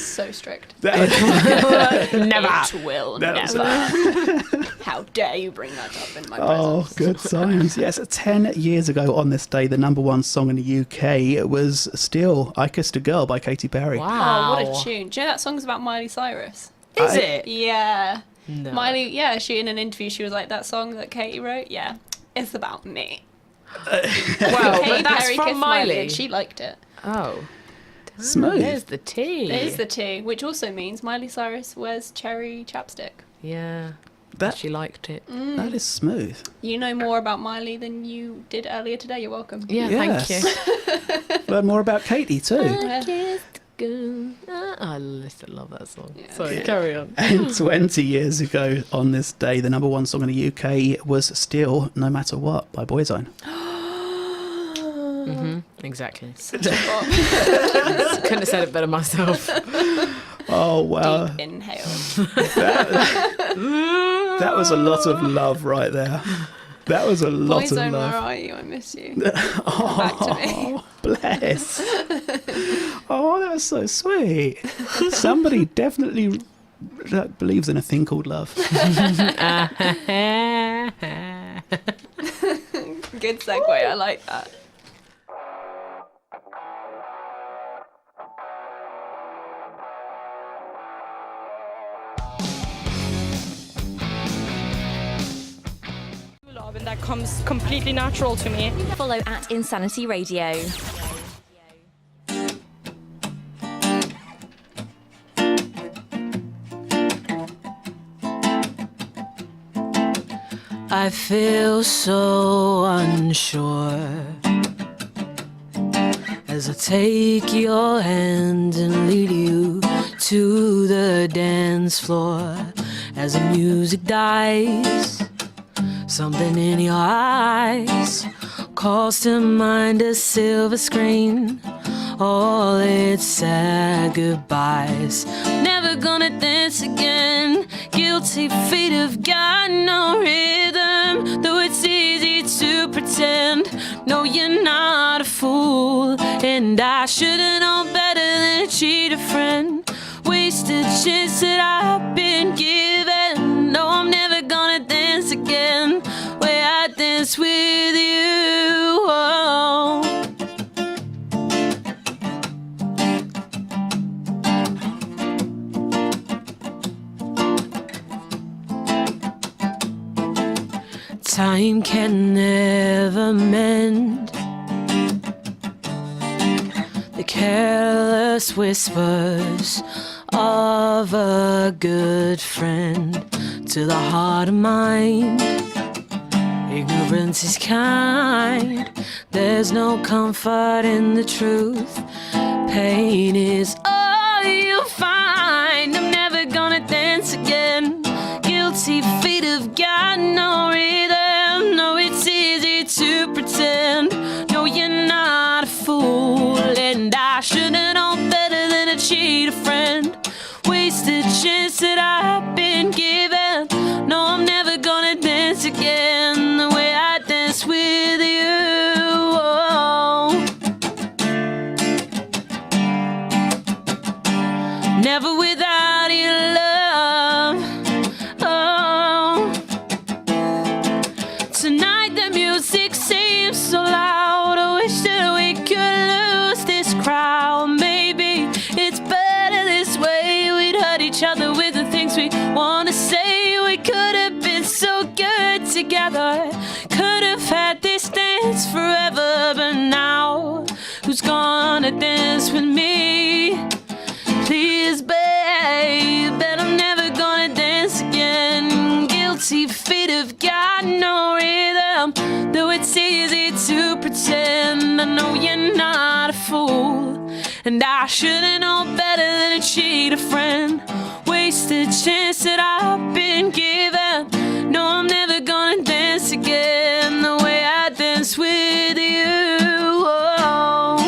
so strict. Never. It will That was- never. How dare you bring that up in my Oh, presence? good times. Yes, 10 years ago on this day, the number one song in the UK was still I Kissed a Girl by Katy Perry. Wow. Oh, what a tune. Do you know that song's about Miley Cyrus? Is I- it? Yeah. No. Miley, she in an interview, she was like, that song that Katie wrote, yeah, it's about me. Well, Katy but that's Perry from kissed Miley. and she liked it. Oh. Smooth. There's the tea. There's the T, which also means Miley Cyrus wears cherry chapstick. Yeah. That- She liked it. That is smooth. You know more about Miley than you did earlier today. You're welcome. Yeah, Yes. thank you. Learn more about Katy too. I love that song. Yeah. Sorry, carry on. And 20 years ago on this day, the number one song in the UK was still No Matter What by Boyzone. Exactly. Such a bop. Couldn't have said it better myself. Oh, wow. Deep inhale. That was a lot of love right there. That was a lot Boyzone, of where love. are you? I miss you. Back to me. Oh, bless. Oh, that was so sweet. Somebody definitely believes in a thing called love. Good segue. I like that. And that comes completely natural to me. Follow at Insanity Radio. I feel so unsure as I take your hand and lead you to the dance floor. As the music dies, something in your eyes calls to mind a silver screen. All its sad goodbyes. Never gonna dance again. Guilty feet have got no rhythm. Though it's easy to pretend. No, you're not a fool. And I should've known better than to cheat a friend. Wasted chance that I've been given. No, I'm never gonna dance again. Where I dance with you. Oh. Time can never mend the careless whispers of a good friend. To the heart of mine, ignorance is kind. There's no comfort in the truth. Pain is all you'll find. I'm never gonna dance again. Guilty feet have got no rhythm. No, it's easy to pretend. No, you're not a fool. And I should've known better than to cheat a friend. Wasted chance that I've been given. No, I'm never gonna dance again the way I dance with you. Oh. Never without your love. Oh. Tonight the music seems so loud. I wish that we could lose this crowd. Maybe it's better this way. We'd hurt each other with the things we wanna say. We could have been so good together. Could have had this dance forever. But now, who's gonna dance with me? Please, babe, but I'm never gonna dance again. Guilty feet have got no rhythm. Though it's easy to pretend. I know you're not a fool. And I should've known better than to cheat a friend. Wasted chance that I've been given. No, I'm never gonna dance again the way I dance with you. Oh.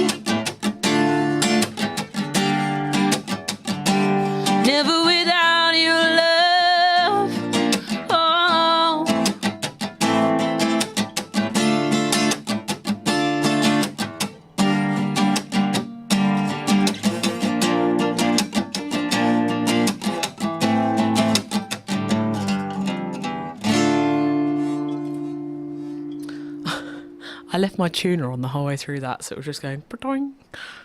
never without your love. Oh. I left my tuner on the whole way through that, so it was just going ba-doing,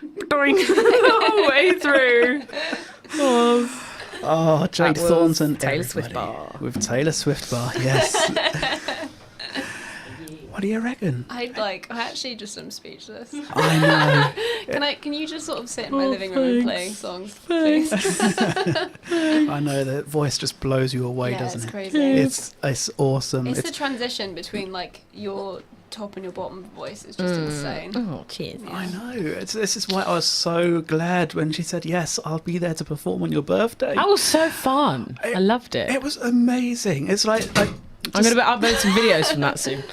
ba-doing the whole way through. Oh, Jade That was Thornton. Taylor Swift everybody. bar. With Taylor Swift bar, yes. What do you reckon? I actually just am speechless. I know. Can you just sort of sit in my living room and play songs, please? I know that voice just blows you away, Yeah, doesn't it's it? crazy. It's awesome. It's the transition between like your top and your bottom voice is just insane. Oh, cheers. I know. This is why I was so glad when she said, yes, I'll be there to perform on your birthday. That was so fun. I loved it. It was amazing. It's like I'm going to upload some videos from that soon.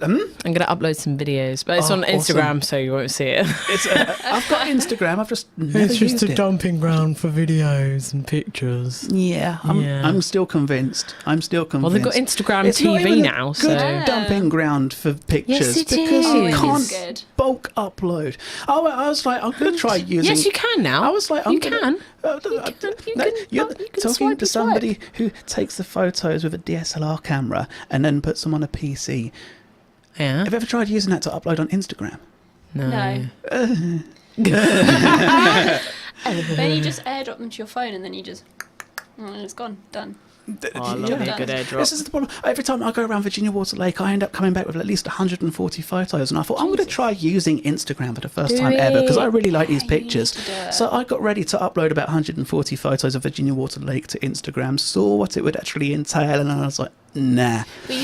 I'm going to upload some videos, but it's on awesome. Instagram, so you won't see it. I've got Instagram. I've just never used it. dumping ground for videos and pictures. Yeah, I'm still convinced. Well, they've got Instagram It's not TV even a now, good so dumping ground for pictures it because is. you It is can't good. bulk upload. Oh, I was like, I'm going to try using. yes, you can now. I was like, you can. You're you can talking swipe to your somebody who takes the photos with a DSLR camera and then puts them on a PC. Yeah. Have you ever tried using that to upload on Instagram? No. Then you just airdrop them to your phone and then you just it's gone, done. Oh, I love a good airdrop. This is the problem. Every time I go around Virginia Water Lake, I end up coming back with at least 140 photos, and I thought I'm going to try using Instagram for the first time ever because I really like these pictures. to do it. So I got ready to upload about 140 photos of Virginia Water Lake to Instagram, saw what it would actually entail, and I was like, nah. But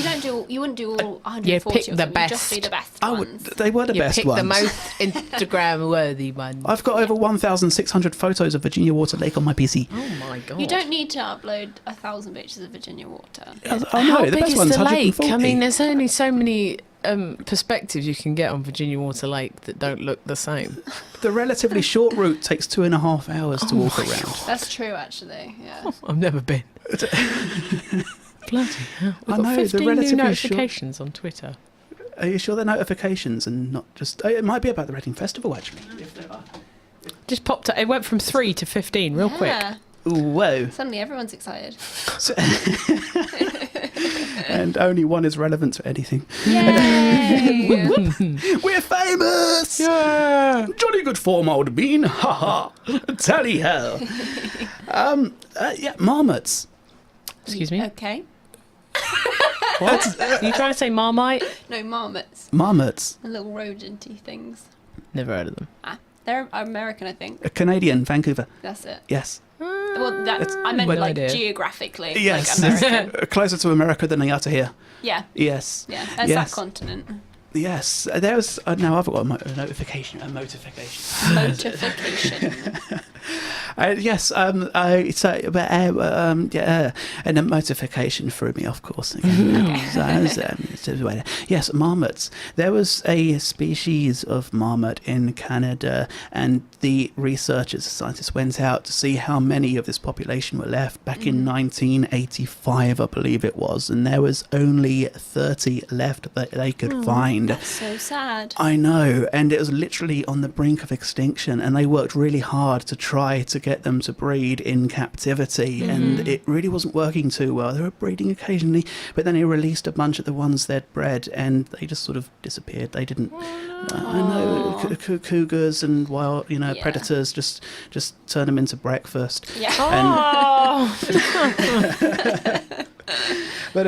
you wouldn't do all 140 Yeah, pick of the them. You'd just best. do the best I ones. would. They were the best pick ones. the most Instagram-worthy one. I've got over 1,600 photos of Virginia Water Lake on my PC. Oh my god! You don't need to upload 1,000 pictures of Virginia water. I know, How the big best is one's the lake? 140. I mean, there's only so many perspectives you can get on Virginia Water Lake that don't look the same. The relatively short route takes 2.5 hours to walk around. That's true, actually. Yeah. I've never been. Bloody hell! We've I got know, the 15 new relatively notifications on Twitter. Are you sure they're notifications and not just... It might be about the Reading Festival, actually. Just popped up. It went from 3 to 15 real quick. Yeah. Ooh, whoa. Suddenly everyone's excited. And only one is relevant to anything. Yay! We're famous! Yeah. Jolly good form, old bean. Ha ha. Tally ho. Yeah, marmots. Excuse me. Okay. What? Are you trying to say Marmite? No, marmots. Marmots. The little rodent-y things. Never heard of them. They're American, I think. A Canadian, Vancouver. That's it. Yes. Well, that's, I meant Good like idea. geographically. Yes. Like American. Closer to America than they are to here. Yeah. Yes. Yeah. That's Yes. that continent. Yes. There was... now I've got a notification. A motification. Notification. Yes, and a motification threw me off course again. Yes, marmots. There was a species of marmot in Canada, and the researchers, the scientists, went out to see how many of this population were left back in 1985, I believe it was, and there was only 30 left that they could find. That's so sad. I know, and it was literally on the brink of extinction, and they worked really hard to try to get them to breed in captivity, and it really wasn't working too well. They were breeding occasionally, but then he released a bunch of the ones they'd bred, and they just sort of disappeared. They didn't. I know cougars and wild, predators just turn them into breakfast. Yeah. But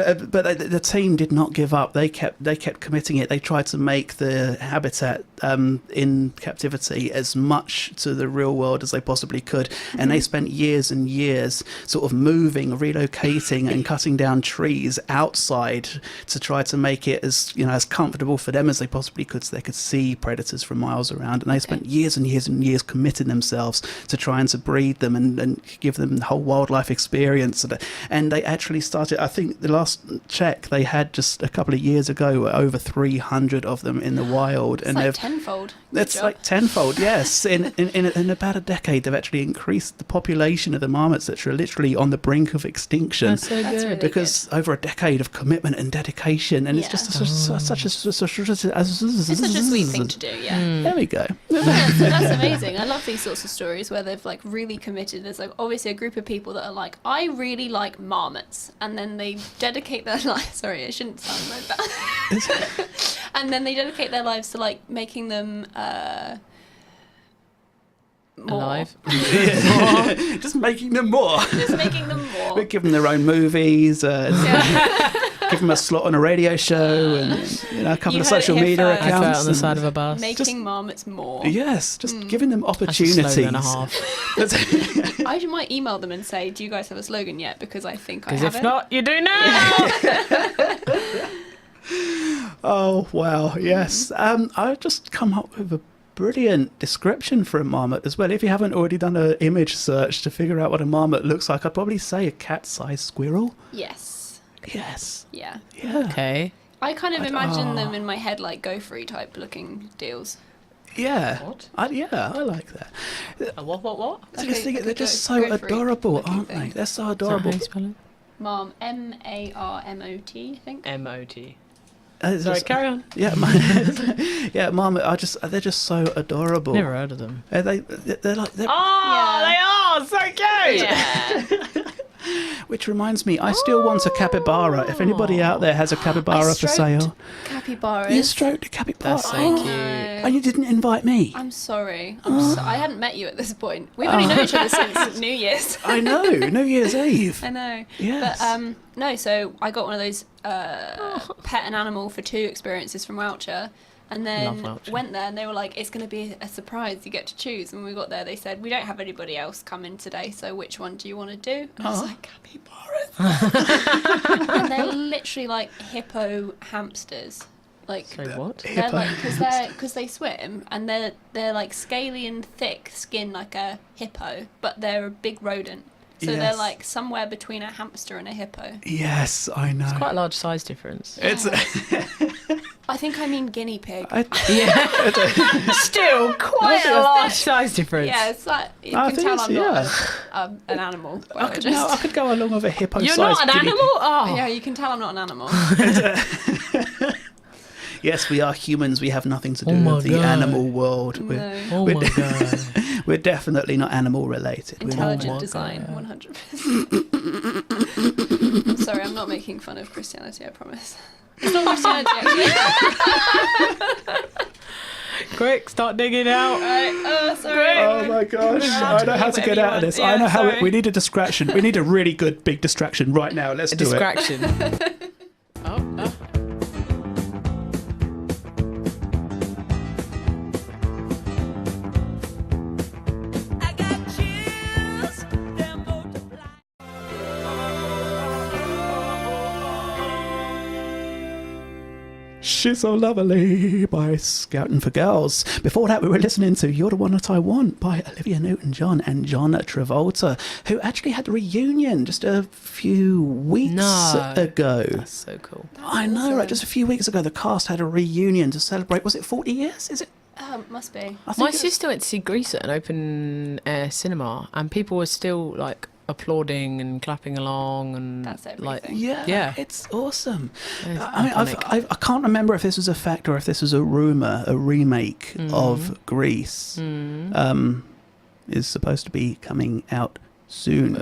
the team did not give up. They kept committing it. They tried to make the habitat in captivity as much to the real world as they possibly could, and they spent years and years sort of moving, relocating, and cutting down trees outside to try to make it as as comfortable for them as they possibly could, so they could see predators from miles around. And they spent years and years and years committing themselves to trying to breed them and give them the whole wildlife experience. And they actually started. I think the last check, they had just a couple of years ago over 300 of them in the wild, It's and like they've tenfold. Good that's job. like tenfold. Yes, in about a decade, they've actually increased the population of the marmots that are literally on the brink of extinction. That's so That's good. really Because over a decade of commitment and dedication, and it's just such a It's such a sweet thing to do, yeah. There we go. That's amazing. I love these sorts of stories where they've like really committed. There's like obviously a group of people that are like, I really like marmots, and then they dedicate their lives. Sorry, it shouldn't sound like that. And then they dedicate their lives to like making them more. Alive. Just making them more. Just making them more. We give them their own movies. Give them a slot on a radio show, and a couple You of heard it social here media first. Advert accounts. on the and- side of a bus. Making marmots more. Yes, just giving them That's a opportunities. slogan and a half. I might email them and say, do you guys have a slogan yet? Because I think I Because have if it. not, you do now. Oh wow, yes. I've just come up with a brilliant description for a marmot as well. If you haven't already done an image search to figure out what a marmot looks like, I'd probably say a cat-sized squirrel. Yes. Yes. Yeah. Yeah. Okay. I kind of imagine them in my head like gopher-y type looking deals. Yeah. What? I like that. What? I just Okay, think like they're a just so gopher-y adorable, looking aren't thing. they? They're so Is that how adorable. you spell it? Marmot, I think. M-O-T. It's Sorry, just- carry on. Yeah, yeah, marmot. They're just so adorable. Never heard of them. They're like, Oh, they are so cute. Yeah. which reminds me, I still want a capybara. If anybody out there has a capybara for sale, Capybaras. you stroked a capybara. That's so Oh, cute. no. And you didn't invite me. I'm sorry. I hadn't met you at this point. We've only known each other since New Year's. I know, New Year's Eve. I know. Yes. But no, so I got one of those pet an animal for two experiences from Woucher. And then Love Woucher. went there and they were like, it's going to be a surprise. You get to choose. And when we got there, they said, we don't have anybody else come in today. So which one do you want to do? And I was like, capybaras. And they're literally like hippo hamsters. Like, So what? they're like, because they swim and they're like scaly and thick skin like a hippo, but they're a big rodent. So they're Yes. like somewhere between a hamster and a hippo. Yes, I know. It's quite a large size difference. It's I think I mean guinea pig. Yeah. Still quite a large size difference. Yeah, it's like you I can think tell it's- I'm not an animal. I could go along with a hippo. You're not an animal? Oh. Yeah, you can tell I'm not an animal. Yes, we are humans. We have nothing to do Oh my with the God. animal world. No. Oh my god. We're definitely not animal related. We're not. Intelligent my design, God. 100%. I'm sorry, I'm not making fun of Christianity, I promise. It's not Christianity, actually. Quick, start digging out. Right, sorry. Oh my gosh! I know how to get out of this. I know how. We need a distraction. We need a really good big distraction right now. Let's A do it. distraction. She's So Lovely by Scouting for Girls. Before that, we were listening to You're the One That I Want by Olivia Newton-John and John Travolta, who actually had a reunion just a few weeks ago. That's so cool. I know, right? Just a few weeks ago, the cast had a reunion to celebrate. Was it 40 years? Is it? Must be. I think My it's- sister went to see Grease at an open air cinema, and people were still like applauding and clapping along, and That's like everything. Yeah, it's awesome. It's I mean, iconic. I can't remember if this was a fact or if this was a rumour. A remake of Grease is supposed to be coming out soon,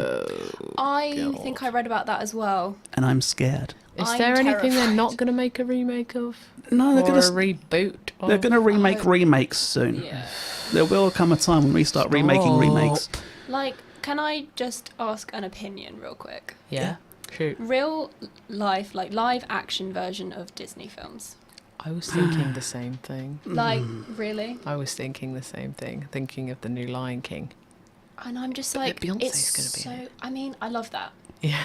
I think I read about that as well. and I'm scared. Is I'm there anything they're terrified. not going to make a remake of? No, they're Or gonna a reboot? they're of? gonna remake hope- remakes soon. Yeah. There will come a time when we start remaking Stop. remakes. Like, can I just ask an opinion real quick? Yeah. Shoot. Real life, like live action version of Disney films. I was thinking the same thing. Like, really? I was thinking the same thing. Thinking of the new Lion King. And I'm just But like, Beyonce's it's gonna be in so. I mean, I love that. Yeah.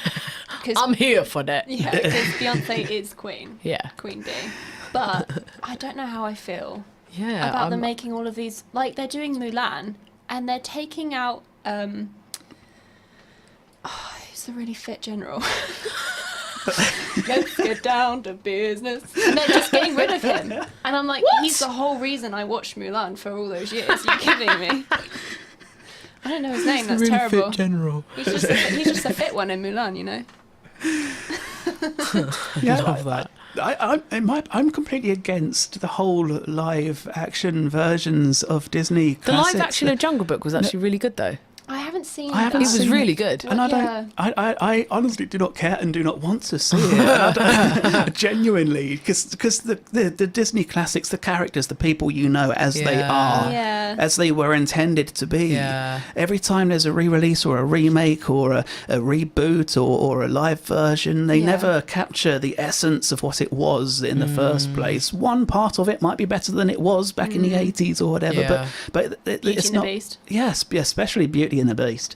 'Cause- I'm here for that. Yeah, because Beyonce is Queen. Yeah. Queen bee. But I don't know how I feel Yeah. about them I'm- making all of these. Like, they're doing Mulan and they're taking out. Who's the really fit general? Let's get down to business. And they're just getting rid of him. And I'm like, he's the whole reason I watched Mulan for all those years. You're kidding me? I don't know his name. That's really terrible. fit general. He's just a fit one in Mulan, you know. Yeah, Love that. I'm completely against the whole live action versions of Disney The live classics. action of Jungle Book was actually really good, though. I haven't seen. I haven't It was seen really it. good. And I don't. I honestly do not care and do not want to see it. And I don't, genuinely, because the Disney classics, the characters, the people you know as they are, Yeah. as they were intended to be. Yeah. Every time there's a re-release or a remake or a reboot or a live version, they Yeah. never capture the essence of what it was in the first place. One part of it might be better than it was back in the 80s or whatever, Yeah. but Beauty it's and the not. Beast. Yes, especially Beauty and the Beast.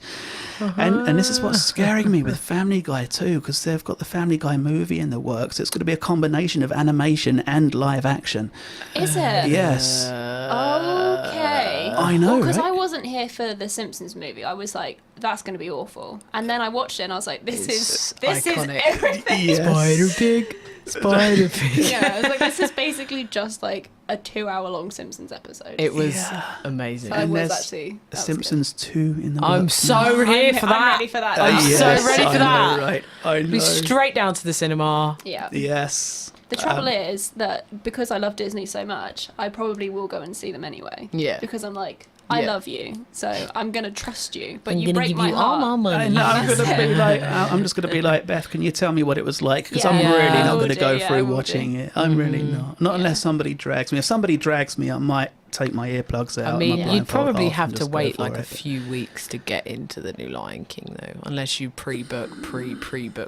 And this is what's scaring me with Family Guy too, because they've got the Family Guy movie in the works. It's going to be a combination of animation and live action. Is it? Yes. Okay. I know, Because right? I wasn't here for the Simpsons movie. I was like, that's going to be awful. And then I watched it and I was like, this is iconic. everything. Yes. Spider Pig. Yeah, I was like, this is basically just like a 2-hour-long Simpsons episode. It was Yeah. amazing. So I And was there's actually. that was Simpsons 2 in the I'm works. so here for that. I'm ready for that. I'm Yes, so ready for I know, that. right? I know. Be straight down to the cinema. good. Yeah. Yes. The trouble is that because I love Disney so much, I probably will go and see them anyway. Yeah. Because I'm like, I Yeah. love you, so I'm gonna trust you. But I'm you gonna break give my you all heart. my I money. know, I'm That's gonna be it. like, I'm just gonna be like, Beth, can you tell me what it was like? Because I'm Yeah. really I not will gonna do, go yeah, I through will watching do. it. I'm really not unless somebody drags me. If somebody drags me, I might take my earplugs out. I and mean, my you'd blindfold probably off have and to just go wait for like a it. few weeks to get into the new Lion King, though, unless you pre-book,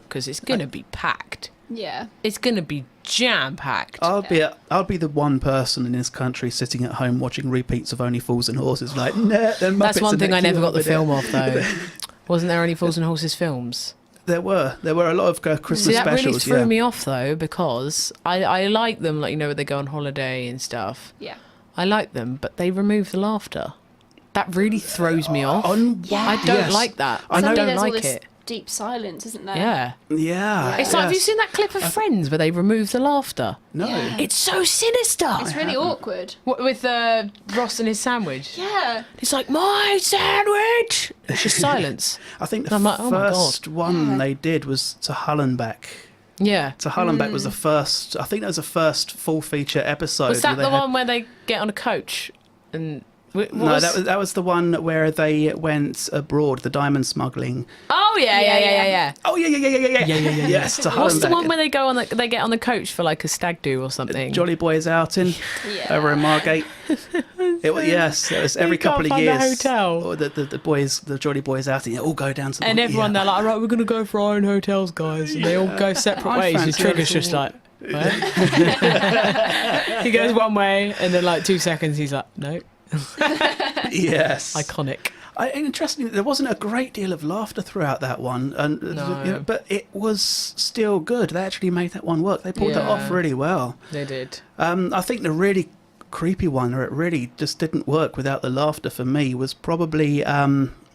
because it's going to be packed. Yeah. It's going to be jam-packed. I'll be the one person in this country sitting at home watching repeats of Only Fools and Horses. Like, nah, them That's Muppets one are thing I next never to got the it. film of, though. Wasn't there any Fools and Horses films? There were a lot of Christmas See, that really specials. threw Yeah. me off, though, because I like them, like, you know, when they go on holiday and stuff. Yeah. I like them, but they remove the laughter. That really throws me off. I don't Yes. like that. I I know. don't Suddenly there's all like this it. deep silence, isn't there? Yeah. Yeah. It's like, have you yes. seen that clip of Friends where they remove the laughter? No. Yeah. It's so sinister. It's really awkward. What, with Ross and his sandwich? Yeah. It's like, my sandwich! It's just silence. I think the I'm like, oh my first one Yeah. they did was to Hullenbeck. Yeah. To Hullenbeck was the first. I think that was the first full feature episode. Was that where the they had- one where they get on a coach and... No, that was the one where they went abroad, the diamond smuggling. Oh, yeah. Oh yeah. Yes, to Hullenbeck. What's the one where they go on they get on the coach for like a stag do or something? Jolly Boys outing Yeah. over in Margate. It was every can't couple of find a years. hotel. Or the boys, the Jolly Boys outing, they all go down to the And everyone, yeah. they're like, all right, we're going to go for our own hotels, guys. And they all go separate I ways. And fancy Trigger's having just some- like, what? He goes one way, and then like 2 seconds, he's like, no. Yes. Iconic. Interestingly, there wasn't a great deal of laughter throughout that one, and No. but it was still good. They actually made that one work. They pulled that off Yeah. really well. They did. I think the really creepy one, or it really just didn't work without the laughter for me, was probably it's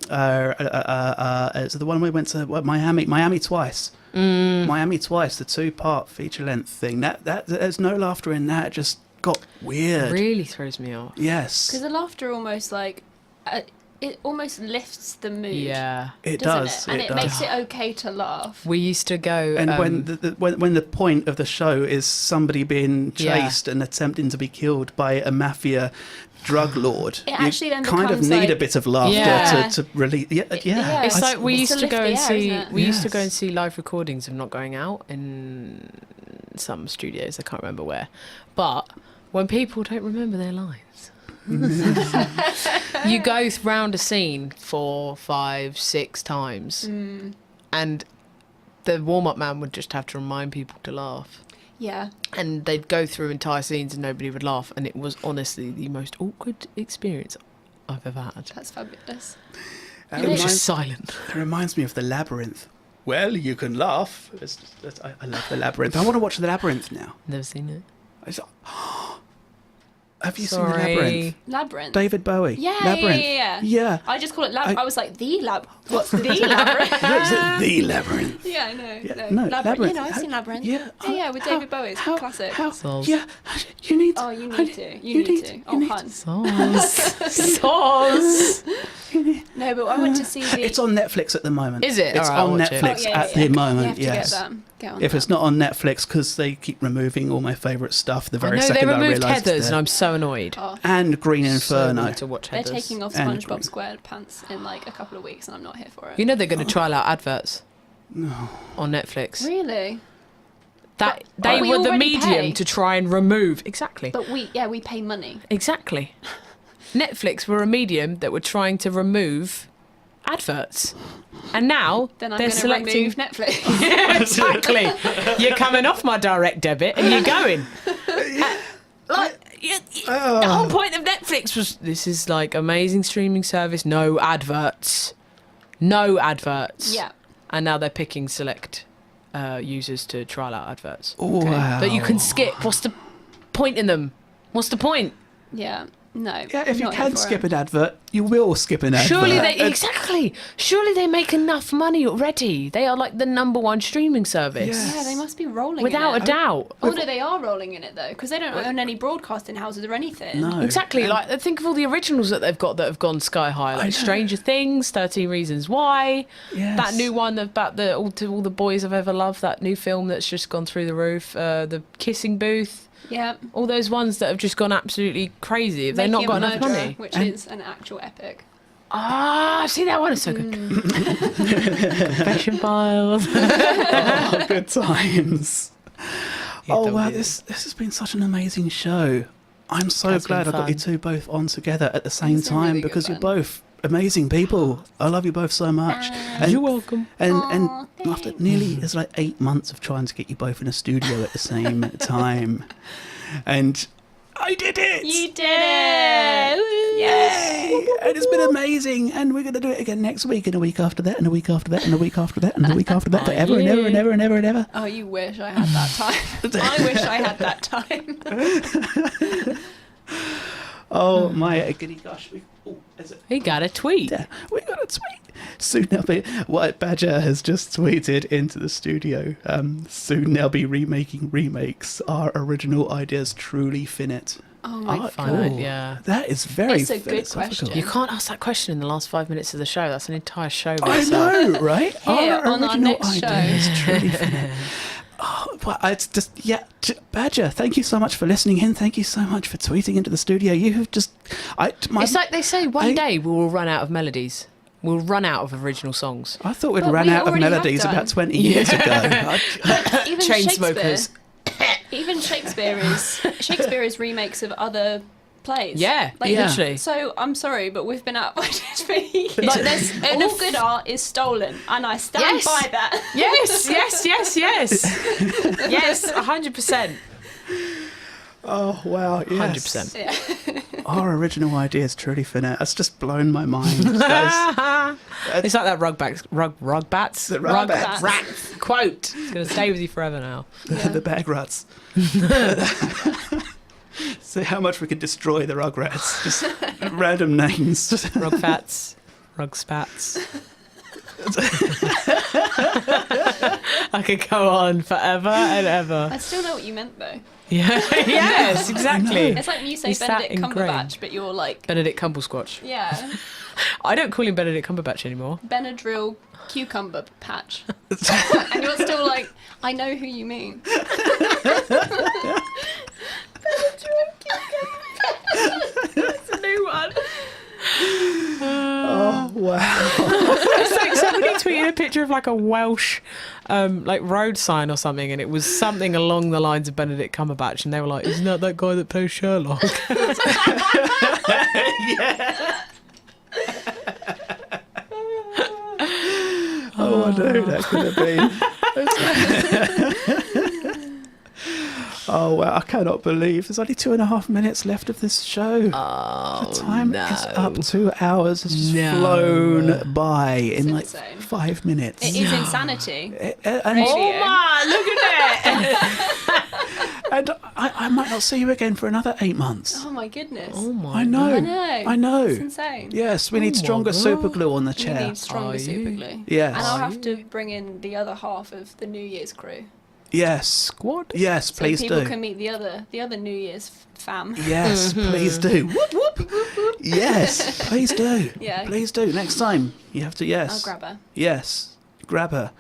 the one we went to Miami twice. Miami Twice, the 2-part feature length thing. That there's no laughter in that. It just got weird. Really throws me off. Yes, Because the laughter almost like it almost lifts the mood. Yeah. it doesn't does. it? And it does. makes it okay to laugh. We used to go... And when the point of the show is somebody being Yeah. chased and attempting to be killed by a mafia drug lord, It actually then kind of becomes need a like- bit of laughter Yeah. to release. Yeah. Yeah. It's like we It's used to to go lift and the air, see. isn't it? We used to go Yes. and see live recordings of Not Going Out in some studios. I can't remember where, but when people don't remember their lines, you go round a scene 4, 5, 6 times, and the warm-up man would just have to remind people to laugh. Yeah. And they'd go through entire scenes and nobody would laugh, and it was honestly the most awkward experience I've ever had. That's fabulous. It It was reminds, just silent. it reminds me of the Labyrinth. Well, you can laugh. I love the Labyrinth. I want to watch the Labyrinth now. Never seen it. It's, Have you seen Sorry. Labyrinth? Labyrinth. David Bowie. Yeah, Labyrinth. yeah. I just call it Labyrinth. I was like, what's the Labyrinth? The Labyrinth. Yeah, I know. Yeah, no, Labyrinth. You know, I've seen Labyrinth. Yeah. Yeah, with David Bowie. It's a classic. Soz. Yeah, you need. Oh, you need to. You need to. Oh, hun. Soz. No, but I went to see the... It's on Netflix at the moment. Is it? It's All right, I'll on watch it. Netflix Oh, yeah, at yeah, the moment. You have to Yes. get on If that. it's not on Netflix, because they keep removing all my favourite stuff the I very know they second I removed realised Heathers, it's and there. I'm so annoyed. Oh, And Green Inferno. So to watch they're Heathers. taking off And SpongeBob Green. SquarePants in like a couple of weeks, and I'm not here for it. You know they're going to trial out adverts on Netflix. Really? That But they we were the already medium pay. to try and remove exactly. But we pay money. Exactly. Netflix were a medium that were trying to remove adverts. And now Then I'm they're going to selecting remove Netflix. Yeah, exactly. You're coming off my direct debit and you're going. The whole point of Netflix was this is like amazing streaming service, no adverts. No adverts. Yeah. And now they're picking select users to trial out adverts. Wow. That you can skip. What's the point in them? What's the point? Yeah. No. Yeah, if you not here can for skip it. an advert, you will skip an advert. Surely they make enough money already. They are like the #1 streaming service. Yeah. Yeah, they must be rolling Without in a it. doubt. Oh no, they are rolling in it though, because they don't own any broadcasting houses or anything. No. Exactly. Like think of all the originals that they've got that have gone sky high, like Stranger Things, 13 Reasons Why, Yes. that new one about all the boys I've ever loved, that new film that's just gone through the roof, the Kissing Booth, Yeah. all those ones that have just gone absolutely crazy. They've not Making got a enough Murderer, money. which is an actual epic. Ah, I've seen that one. It's so good. Confession Files. Oh, good times. Oh don't wow, do it. this has been such an amazing show. I'm so Has glad I been got you fun. two both on together at the same It's been time really good because you're fun. both amazing people. I love you both so much. You're welcome. And after nearly it's like 8 months of trying to get you both in a studio at the same time, and I did it. You did it! Yay! And it's been amazing, and we're going to do it again next week, and a week after that, and a week after that, and a week after that, and a week after that, forever and ever and ever and ever and ever. Oh, you wish I had that time. I wish I had that time. Oh my goody gosh! Is it? He got a tweet. Yeah, we got a tweet. Soon they'll be. White Badger has just tweeted into the studio. Soon they'll be remaking remakes. Our original ideas truly finite. Oh my Oh, Finite, cool. yeah. That is very. It's a good philosophical. question. You can't ask that question in the last 5 minutes of the show. That's an entire show. by I itself. know, right? Here on our original next show. ideas truly finite. Oh, well, it's just Badger. Thank you so much for listening in. Thank you so much for tweeting into the studio. You have just, It's like they say, one day we will run out of melodies. We'll run out of original songs. I thought we'd But run we out of already have melodies done. about 20 years ago. Even Chain-smokers. Even Shakespeare is remakes of other plays. Yeah, Like, literally. So I'm sorry, but we've been out of ideas for years. Like, there's all good art is stolen, and I stand Yes. by that. Yes, yes, 100%. Oh, wow. Yes. 100%. Yeah. Our original idea is truly finite. That's just blown my mind. It's like that rugbats. The rugbats. Rats quote. It's going to stay with you forever now. The bag rats. See how much we could destroy the rugrats. Just random names. Rugfats. Rugspats. I could go on forever and ever. I still know what you meant though. Yeah. Yes, exactly. It's like when you say Is that Benedict ingrained? Cumberbatch, but you're like, Benedict Cumbersquatch. yeah, I don't call him Benedict Cumberbatch anymore. Benadryl cucumber patch, and you're still like, I know who you mean. It's a new one. Oh, wow. It's like somebody tweeted a picture of like a Welsh like road sign or something, and it was something along the lines of Benedict Cumberbatch, and they were like, isn't that guy that plays Sherlock? Yeah. Oh, I know who that could have been. Oh, wow. I cannot believe there's only 2.5 minutes left of this show. Oh, The time no. is up. 2 hours has just No. flown by in like insane. 5 minutes. It is insanity. And Really? Oh my, look at that! And I might not see you again for another 8 months. Oh my goodness. Oh my I know. I know. I know. It's insane. Yes, we need my stronger God. super glue on the We chair. need stronger Are super you? glue. Yes. And I'll Are have to bring in the other half of the New Year's crew. Yes. Squad. Yes, So please people do. can meet the other New Year's fam. Yes, please do. Whoop, whoop. Yes, please do. Yeah. Please do. Next time, you have to, yes. I'll grab her. Yes, grab her.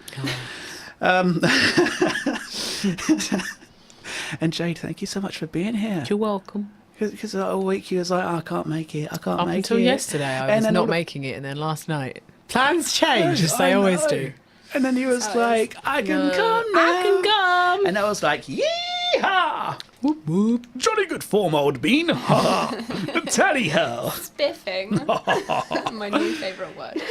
And Jade, thank you so much for being here. You're welcome. Because all week you was like, I can't make it, I can't Up make until it. yesterday, I And was then not all the- making it, and then last night plans change, as they I always know. do. And then you was how it like, I can come now. I can come. And I was like, yee-haw! Whoop, whoop. Jolly good form, old bean. Ha! Tally ho! Spiffing. My new favourite word.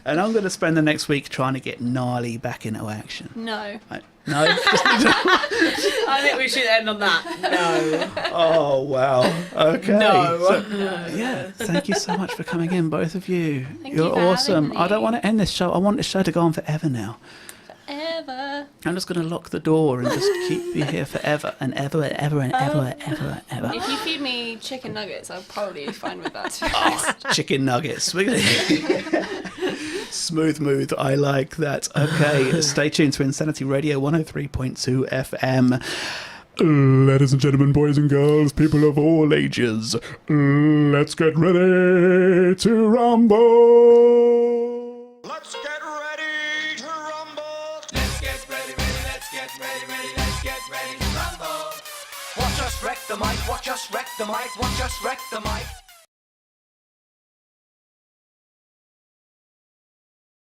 And I'm going to spend the next week trying to get gnarly back into action. No. No? I think we should end on that. No. Oh, wow. Okay. No. So, yeah, thank you so much for coming in, both of you. Thank You're you for awesome. having I don't me. want to end this show. I want this show to go on forever now. Ever. I'm just going to lock the door and just keep you here forever and ever and ever and ever and ever and ever. If you feed me chicken nuggets, I'll probably be fine with that. To be honest. Chicken nuggets. We're gonna... Smooth. I like that. Okay, stay tuned to Insanity Radio 103.2 FM. Ladies and gentlemen, boys and girls, people of all ages, let's get ready to rumble. Let's get ready to rumble. Let's get ready, let's get ready, let's get ready to rumble. Watch us wreck the mic, watch us wreck the mic, watch us wreck the mic.